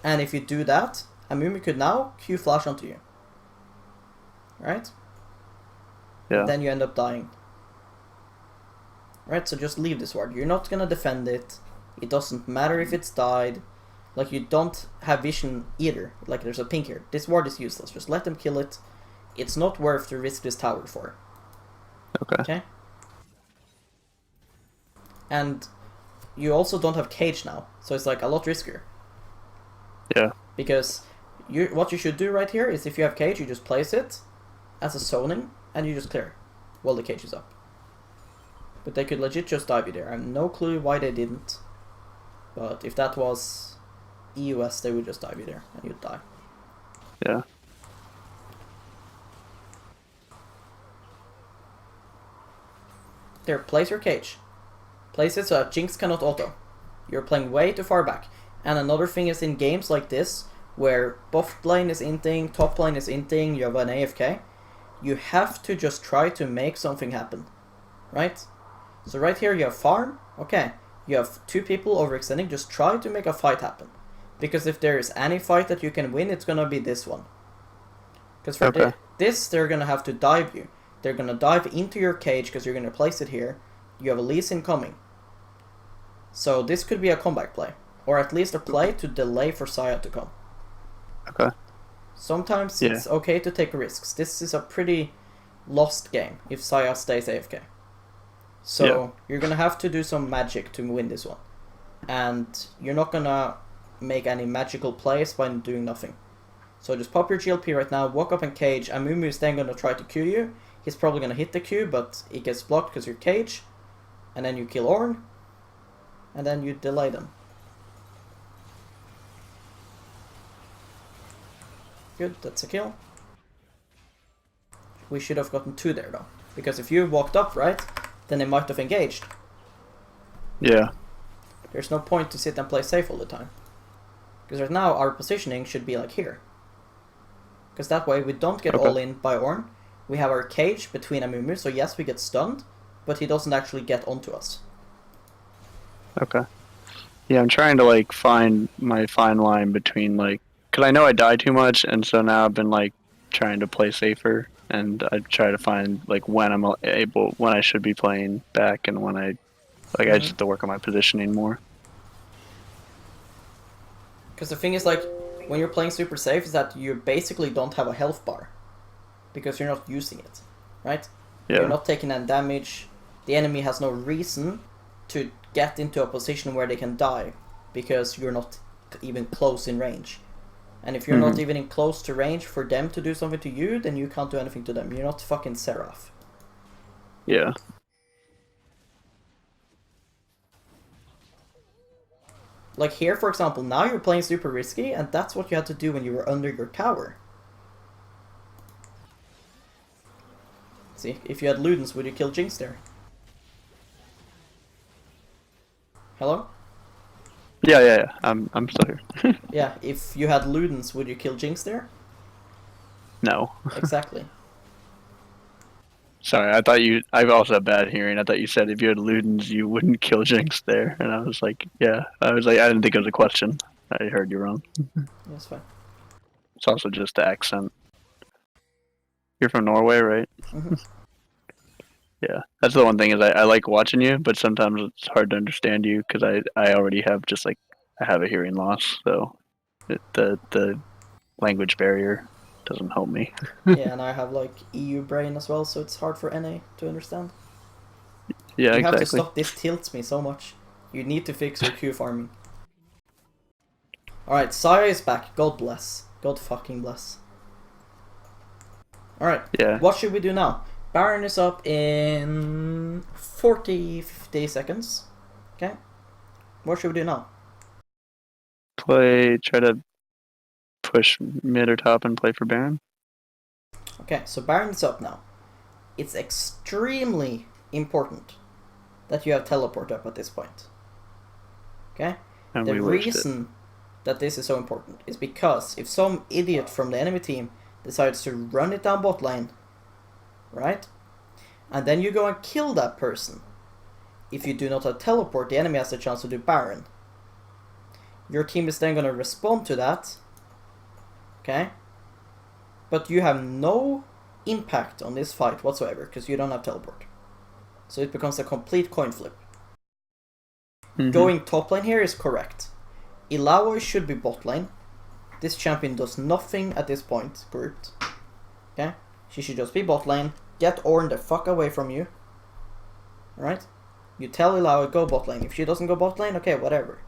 and if you do that, Amumu could now Q flash onto you. Right? Yeah. Then you end up dying. Right, so just leave this ward. You're not gonna defend it. It doesn't matter if it's died. Like, you don't have vision either. Like, there's a pink here. This ward is useless. Just let them kill it. It's not worth to risk this tower for. Okay. Okay? And you also don't have cage now, so it's like a lot riskier. Yeah. Because what you should do right here is if you have cage, you just place it as a zoning and you just clear while the cage is up. But they could legit just dive you there. I have no clue why they didn't. But if that was EUS, they would just dive you there and you'd die. Yeah. There, place your cage. Place it so that Jinx cannot auto. You're playing way too far back. And another thing is in games like this, where bot lane is inting, top lane is inting, you have an AFK, you have to just try to make something happen. Right? So right here you have farm, okay. You have two people overextending, just try to make a fight happen. Because if there is any fight that you can win, it's gonna be this one. Because for this, they're gonna have to dive you. They're gonna dive into your cage because you're gonna place it here. You have a Lee Sin coming. So this could be a comeback play. Or at least a play to delay for Saya to come. Okay. Sometimes it's okay to take risks. This is a pretty lost game if Saya stays AFK. So you're gonna have to do some magic to win this one. And you're not gonna make any magical plays by doing nothing. So just pop your GLP right now, walk up and cage, and Mumu is then gonna try to Q you. He's probably gonna hit the Q, but it gets blocked because you're cage. And then you kill Ornn. And then you delay them. Good, that's a kill. We should have gotten 2 there though. Because if you walked up, right, then they might have engaged. Yeah. There's no point to sit and play safe all the time. Because right now our positioning should be like here. Because that way we don't get all in by Ornn. We have our cage between Amumu, so yes, we get stunned, but he doesn't actually get onto us. Okay. Yeah, I'm trying to like find my fine line between like, because I know I die too much, and so now I've been like trying to play safer, and I try to find like when I'm able, when I should be playing back, and when I I just have to work on my positioning more. Because the thing is, like, when you're playing super safe, is that you basically don't have a health bar. Because you're not using it, right? Yeah. You're not taking any damage. The enemy has no reason to get into a position where they can die. Because you're not even close in range. And if you're not even in close to range for them to do something to you, then you can't do anything to them. You're not fucking Seraph. Yeah. Like here, for example, now you're playing super risky, and that's what you had to do when you were under your tower. See, if you had Ludens, would you kill Jinx there? Hello? Yeah. I'm still here. Yeah, if you had Ludens, would you kill Jinx there? No. Exactly. Sorry, I thought you. I've also had bad hearing. I thought you said if you had Ludens, you wouldn't kill Jinx there, and I was like, yeah. I was like, I didn't think it was a question. I heard you wrong. That's fine. It's also just the accent. You're from Norway, right? Yeah, that's the one thing is I like watching you, but sometimes it's hard to understand you because I already have just like I have a hearing loss, so the language barrier doesn't help me. Yeah, and I have like EU brain as well, so it's hard for NA to understand. Yeah, you exactly. have to stop. This tilts me so much. You need to fix your Q farming. Alright, Saya is back. God bless. God fucking bless. Alright, Yeah. what should we do now? Baron is up in 50 seconds. Okay. What should we do now? Try to push mid or top and play for Baron. Okay, so Baron is up now. It's extremely important that you have teleport up at this point. Okay? And The we wished it. reason that this is so important is because if some idiot from the enemy team decides to run it down bot lane, right? And then you go and kill that person. If you do not have teleport, the enemy has the chance to do Baron. Your team is then going to respond to that. Okay? But you have no impact on this fight whatsoever because you don't have teleport. So it becomes a complete coin flip. Going top lane here is correct. Illaoi should be bot lane. This champion does nothing at this point, grouped. Okay? She should just be bot lane. Get Ornn the fuck away from you. Alright? You tell Illaoi go bot lane. If she doesn't go bot lane, okay, whatever.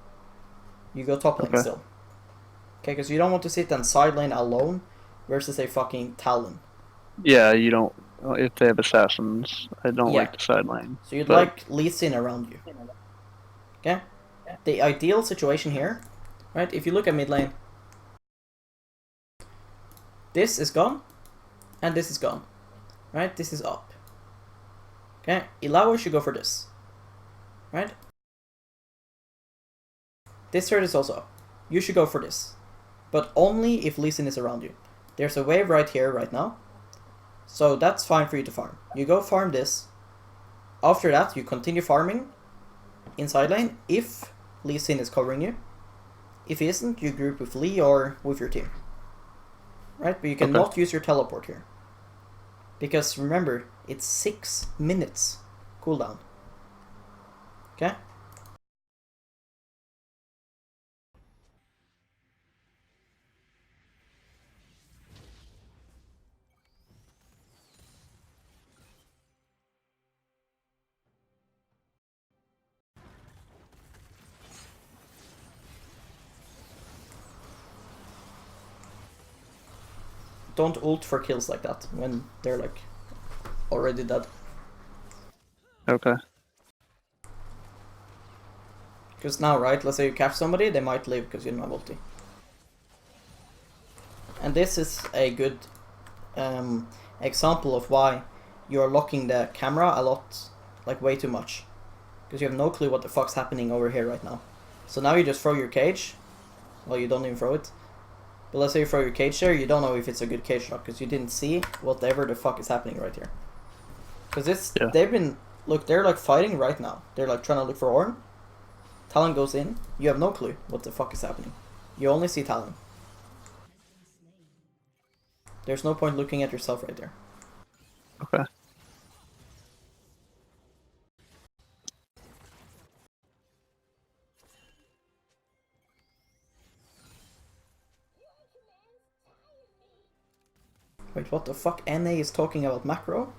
You go top lane still. Okay, because you don't want to sit on side lane alone versus a fucking Talon. Yeah, you don't. If they have assassins, I don't Yeah. like the side lane. So you'd like Lee Sin around you. Okay? The ideal situation here, right? If you look at mid lane, this is gone, and this is gone. Right? This is up. Okay? Illaoi should go for this. Right? This turret is also up. You should go for this. But only if Lee Sin is around you. There's a wave right here, right now. So that's fine for you to farm. You go farm this. After that, you continue farming inside lane if Lee Sin is covering you. If he isn't, you group with Lee or with your team. Right? But you cannot use your teleport here. Because remember, it's 6 minutes cooldown. Okay? Don't ult for kills like that when they're like already dead. Okay. Because now, right, let's say you catch somebody, they might live because you don't have ulti. And this is a good example of why you're locking the camera a lot, like way too much. Because you have no clue what the fuck's happening over here right now. So now you just throw your cage. Well, you don't even throw it. But let's say you throw your cage there, you don't know if it's a good cage lock because you didn't see whatever the fuck is happening right here. Because they've been, look, they're like fighting right now. They're like trying to look for Ornn. Talon goes in, you have no clue what the fuck is happening. You only see Talon. There's no point looking at yourself right there. Okay. Wait, what the fuck? NA is talking about macro?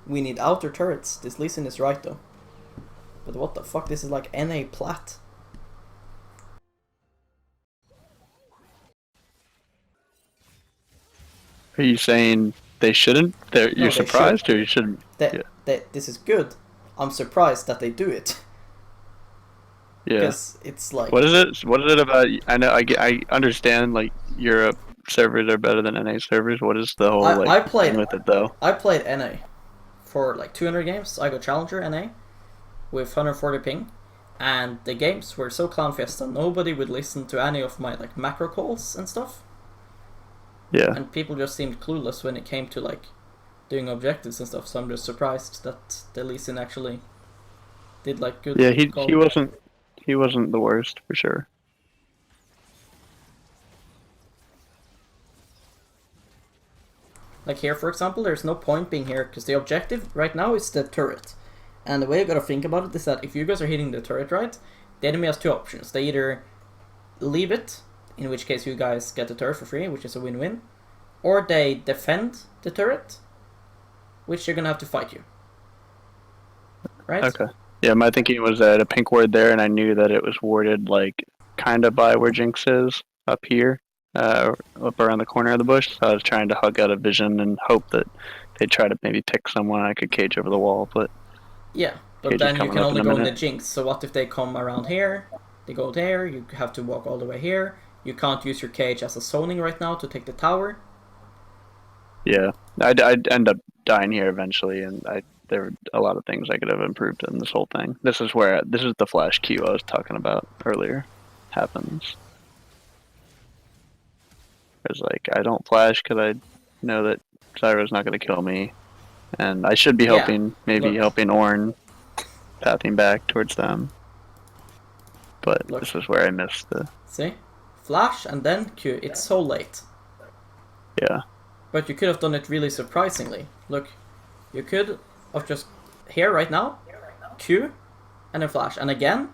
We need outer turrets. This Lee Sin is right though. But what the fuck? This is like NA plat. Are you saying they shouldn't? You're surprised, or you shouldn't? This is good. I'm surprised that they do it. Yeah. Because it's like... What is it? What is it about? I know. I understand. Like Europe servers are better than NA servers. What is the whole I played thing with it though? I played NA for like 200 games. I got Challenger NA with 140 ping, and the games were so clown fiesta. Nobody would listen to any of my like macro calls and stuff. Yeah. And people just seemed clueless when it came to like doing objectives and stuff. So I'm just surprised that the Lee Sin actually did like good. Yeah, he wasn't the worst for sure. Like here, for example, there's no point being here because the objective right now is the turret. And the way you gotta think about it is that if you guys are hitting the turret right, the enemy has two options. They either leave it, in which case you guys get the turret for free, which is a win-win, or they defend the turret, which they're gonna have to fight you. Right? Okay. Yeah, my thinking was that a pink ward there, and I knew that it was warded like kind of by where Jinx is up here, up around the corner of the bush. So I was trying to hug out a vision and hope that they'd try to maybe pick someone I could cage over the wall, but yeah, but Cage then is you coming can up only in a go in the minute. Jinx. So what if they come around here? They go there. You have to walk all the way here. You can't use your cage as a zoning right now to take the tower. yeah, I'd end up dying here eventually, and there were a lot of things I could have improved in this whole thing. This is the flash Q I was talking about earlier happens. It's like I don't flash because I know that Zyra's not going to kill me, and I should be Yeah, helping, maybe helping Ornn, pathing back towards them. But Look. this is where I missed the. See? Flash and then Q. It's so late. Yeah. But you could have done it really surprisingly. Look, you could have just here right now, Q, and then flash. And again,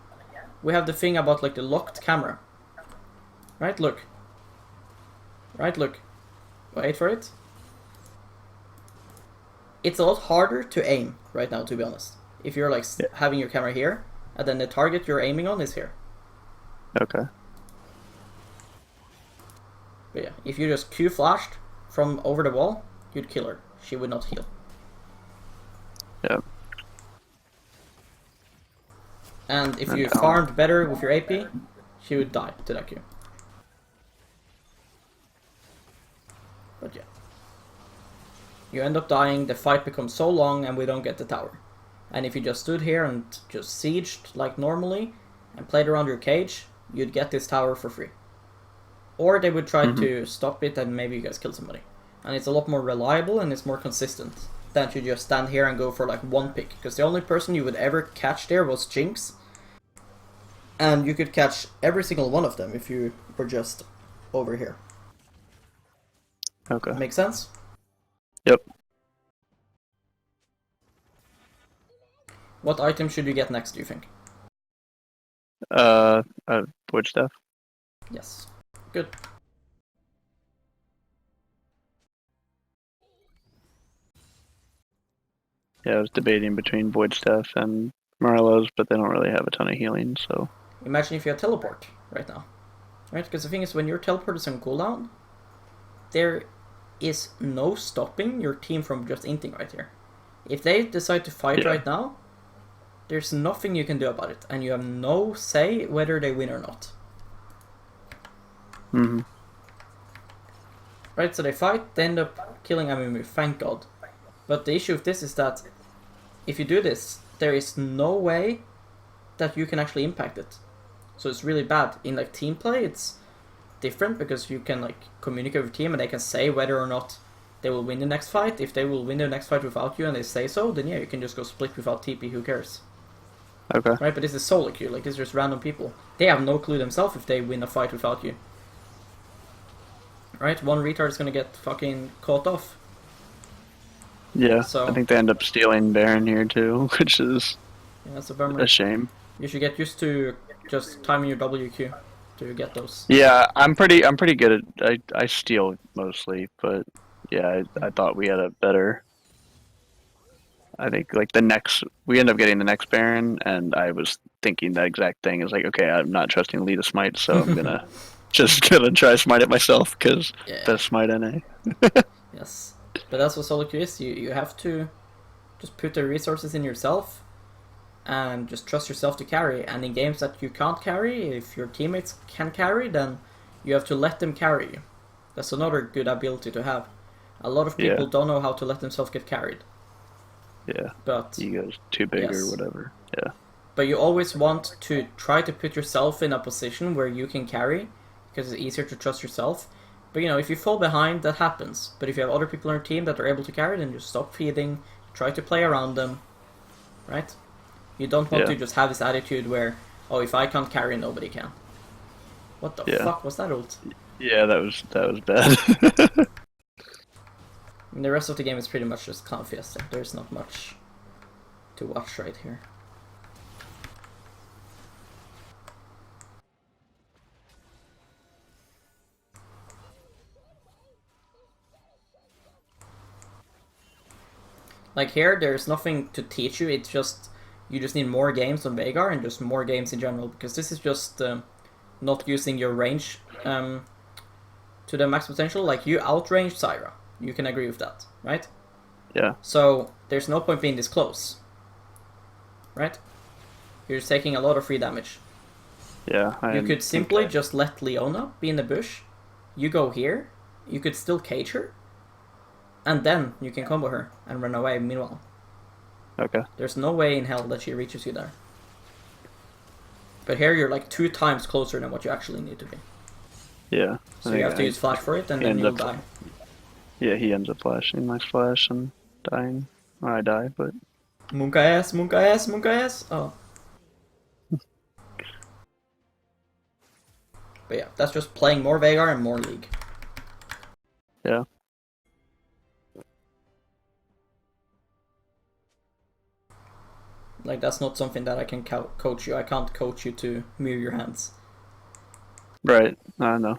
we have the thing about like the locked camera. Right, look. Right, look. Wait for it. it's a lot harder to aim right now, to be honest. If you're like Yeah. having your camera here, and then the target you're aiming on is here. Okay. But yeah, if you just Q flashed from over the wall, you'd kill her. She would not heal. Yeah. And if And you down. farmed better with your AP, she would die to that Q. But yeah. You end up dying, the fight becomes so long, and we don't get the tower. And if you just stood here and just sieged like normally, and played around your cage, you'd get this tower for free. Or they would try to stop it and maybe you guys kill somebody. And it's a lot more reliable and it's more consistent than to just stand here and go for like one pick. Because the only person you would ever catch there was Jinx. And you could catch every single one of them if you were just over here. Okay. Make sense? Yep. What item should you get next, do you think? Wood stuff. Yes. Good. Yeah, I was debating between Void Stuff and Morello's, but they don't really have a ton of healing, so. Imagine if you had teleport right now. Right? Because the thing is, when your teleport is on cooldown, there is no stopping your team from just inting right here. If they decide to fight right now, there's nothing you can do about it, and you have no say whether they win or not. Mm-hmm. Right, so they fight, they end up killing Amumu, thank God. But the issue with this is that if you do this, there is no way that you can actually impact it. So it's really bad. In like team play, it's different because you can like communicate with team and they can say whether or not they will win the next fight. If they will win the next fight without you and they say so, then yeah, you can just go split without TP, who cares? Okay. Right, but this is solo queue, like this is just random people. They have no clue themselves if they win a fight without you. Right, one retard is gonna get fucking caught off. Yeah, So- I think they end up stealing Baron here too, which is Yeah, that's a bummer. a shame. You should get used to just timing your WQ to get those. Yeah, I'm pretty good at I steal mostly, but yeah, I thought we had a better. I think like we end up getting the next Baron, and I was thinking that exact thing. Is like, okay, I'm not trusting Lee to smite, so I'm gonna gonna try smite it myself because Yeah. best smite NA. Yes. But that's what solo queue is. You have to just put the resources in yourself and just trust yourself to carry. And in games that you can't carry, if your teammates can carry, then you have to let them carry you. That's another good ability to have. A lot of people Yeah. don't know how to let themselves get carried. Yeah, But ego's too big Yes. or whatever. Yeah, But you always want to try to put yourself in a position where you can carry, because it's easier to trust yourself. But you know, if you fall behind, that happens. But if you have other people on your team that are able to carry, then just stop feeding, try to play around them, right? You don't want Yeah. to just have this attitude where, oh, if I can't carry, nobody can. What the Yeah. fuck was that ult? yeah, that was bad. And the rest of the game is pretty much just Clown Fiesta. There's not much to watch right here. Like here, there's nothing to teach you. It's just you just need more games on Veigar and just more games in general, because this is just not using your range to the max potential. Like you outranged Syra, you can agree with that, right? Yeah, So there's no point being this close, right? You're just taking a lot of free damage. yeah. You could simply just let Leona be in the bush. You go here. You could still cage her. And then you can combo her and run away meanwhile. Okay. There's no way in hell that she reaches you there. But here you're like 2 times closer than what you actually need to be. Yeah. So you have to use flash for it and then end you'll up- die. Yeah, he ends up flashing my splash and dying. Or I die, but Munka ass, Munka ass, Munka ass. Oh. But yeah, that's just playing more Veigar and more League. yeah. Like that's not something that I can coach you. I can't coach you to move your hands. Right. I know.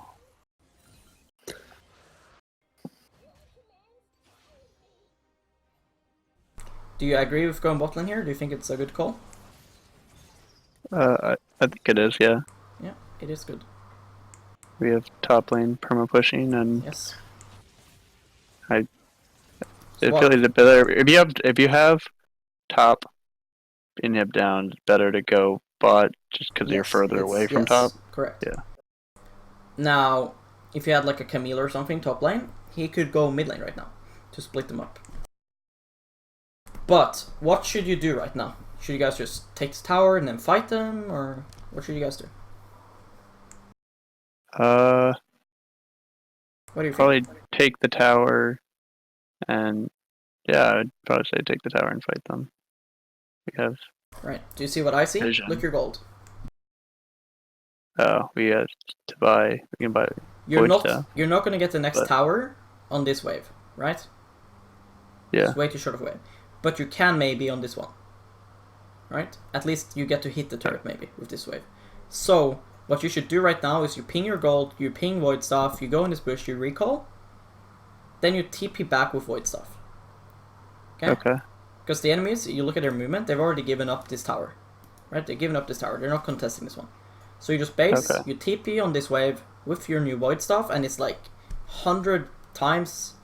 Do you agree with going bot lane here? Do you think it's a good call? I think it is. Yeah, Yeah, it is good. we have top lane perma pushing, and Yes. I So it what? feels better if you have top inhib down. It's better to go bot just because you're Yes, further away from yes, top. correct. Yeah. Now, if you had like a Camille or something top lane, he could go mid lane right now to split them up. But what should you do right now? Should you guys just take this tower and then fight them, or what should you guys do? What do you Probably think? take the tower, and yeah, I'd probably say take the tower and fight them. We have Right. Do you see what I see? Vision. Look your gold. we have to buy. We can buy. You're Void not Staff, you're not gonna get the next but- tower on this wave, right? Yeah. It's way too short of a wave. But you can maybe on this one. Right? At least you get to hit the turret maybe with this wave. So what you should do right now is you ping your gold, you ping Void Staff, you go in this bush, you recall, then you TP back with Void Staff. Okay. Because the enemies, you look at their movement, they've already given up this tower. Right? They've given up this tower. They're not contesting this one. So you just base, Okay. you TP on this wave with your new Void Staff, and it's like 100 times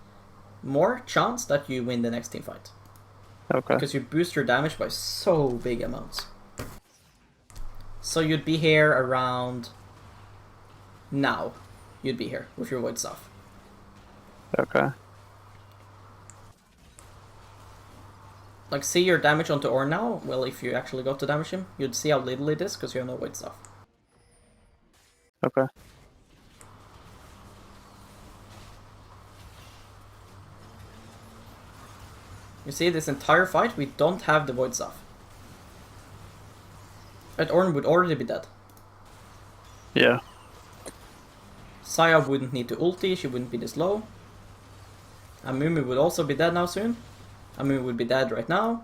more chance that you win the next team fight. Okay. Because you boost your damage by so big amounts. So you'd be here around now. You'd be here with your Void Staff. Okay. Like, see your damage onto Ornn now? Well, if you actually got to damage him, you'd see how little it is because you have no Void Staff. Okay. You see, this entire fight, we don't have the Void Staff. Right, Ornn would already be dead. Yeah. Saya wouldn't need to ulti, she wouldn't be this low. Amumi would also be dead now soon. Amumi would be dead right now.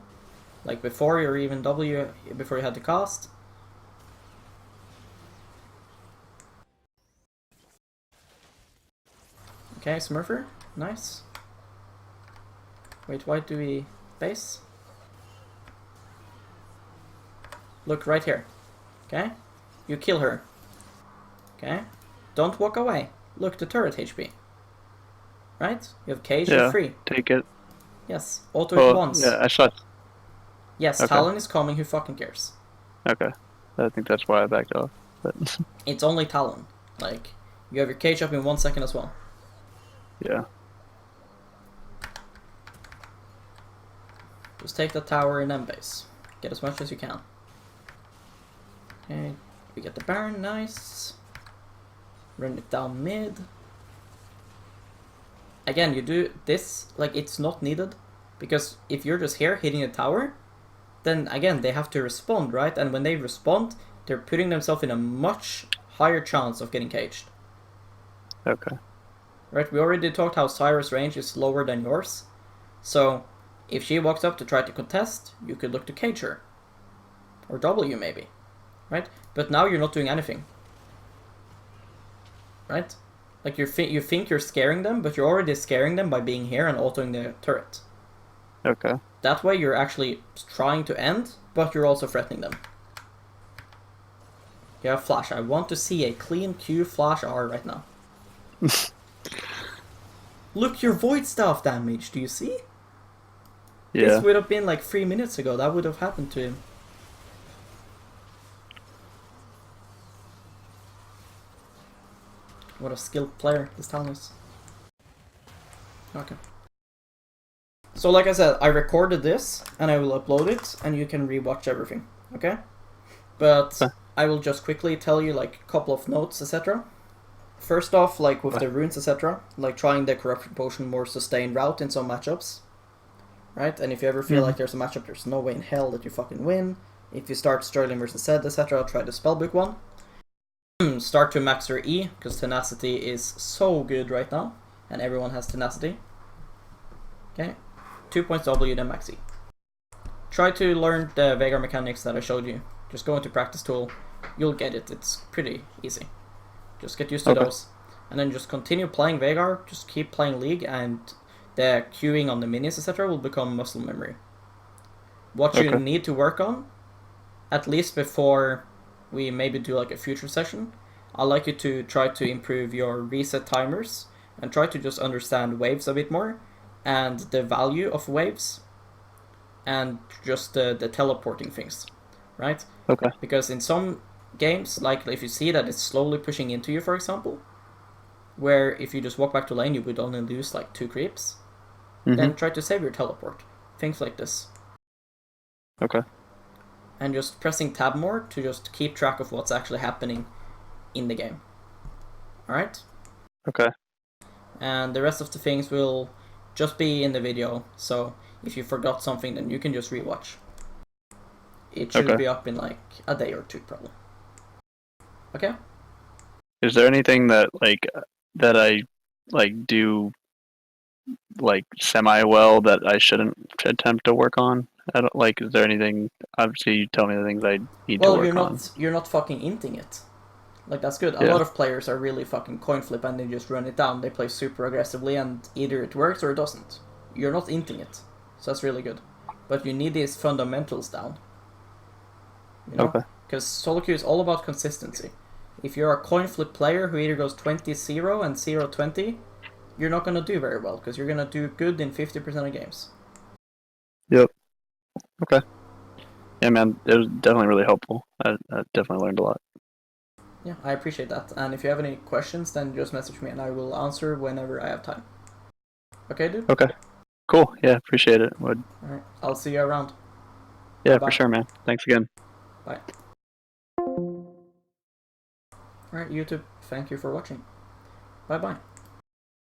Like before your even W, before you had to cast. Okay, Smurfer, nice. Wait, why do we base? Look right here. Okay? You kill her. Okay? Don't walk away. Look, the turret HP. Right? You have cage, Yeah. you're free. Take it. Yes. Auto it once. Yeah, I shot. Yes, Okay. Talon is coming, who fucking cares? Okay. I think that's why I backed off. But It's only Talon. Like, you have your cage up in 1 second as well. yeah. Just take the tower and then base. Get as much as you can. Okay, we get the Baron, nice. Run it down mid. Again, you do this, like, it's not needed. Because if you're just here hitting the tower, then again, they have to respond, right? And when they respond, they're putting themselves in a much higher chance of getting caged. Okay. Right, we already talked how Cyrus' range is lower than yours. So, if she walks up to try to contest, you could look to cage her. Or W maybe. Right? But now you're not doing anything. Right? Like you think you're scaring them, but you're already scaring them by being here and autoing the turret. Okay. That way you're actually trying to end, but you're also threatening them. You have flash. I want to see a clean Q flash R right now. Look, your Void Staff damage, do you see? Yeah. This would have been like 3 minutes ago, that would have happened to him. What a skilled player this town is. Okay. So like I said, I recorded this, and I will upload it, and you can rewatch everything, okay? But Okay. I will just quickly tell you like a couple of notes, etc. First off, like with the runes, etc., like trying the Corruption Potion more sustained route in some matchups. Right? And if you ever feel like there's a matchup there's no way in hell that you fucking win, if you start struggling versus Zed, etc., try the Spellbook one. Start to max your E, because Tenacity is so good right now, and everyone has Tenacity. Okay? 2 points W, then max E. Try to learn the Veigar mechanics that I showed you. Just go into Practice Tool, you'll get it, it's pretty easy. Just get used to those. And then just continue playing Veigar, just keep playing League, and the queuing on the minis, etc. will become muscle memory. what you Okay. need to work on, at least before we maybe do like a future session, I'd like you to try to improve your reset timers and try to just understand waves a bit more and the value of waves and just the teleporting things, right? Okay. Because in some games, like if you see that it's slowly pushing into you, for example, where if you just walk back to lane, you would only lose like 2 creeps, then try to save your teleport. Things like this. Okay. And just pressing tab more to just keep track of what's actually happening in the game. Alright? Okay. And the rest of the things will just be in the video, so if you forgot something, then you can just rewatch. It should Okay. be up in like a day or two, probably. Okay? Is there anything that that I do semi well that I shouldn't attempt to work on? I don't is there anything? Obviously, you tell me the things I need to Well, work on. you're not fucking inting it. Like, that's good. A Yeah. lot of players are really fucking coin flip and they just run it down. They play super aggressively and either it works or it doesn't. You're not inting it. So that's really good. But you need these fundamentals down. You know? Okay. Because solo queue is all about consistency. If you're a coin flip player who either goes 20-0 and 0-20, you're not going to do very well because you're going to do good in 50% of games. Yep. Okay. Yeah, man, it was definitely really helpful. I definitely learned a lot. Yeah, I appreciate that. And if you have any questions, then just message me and I will answer whenever I have time. Okay, dude? Okay. Cool. Yeah, appreciate it. Would. Alright, I'll see you around. Yeah, Bye-bye. for sure, man. Thanks again. Bye. Alright, YouTube, thank you for watching. Bye-bye.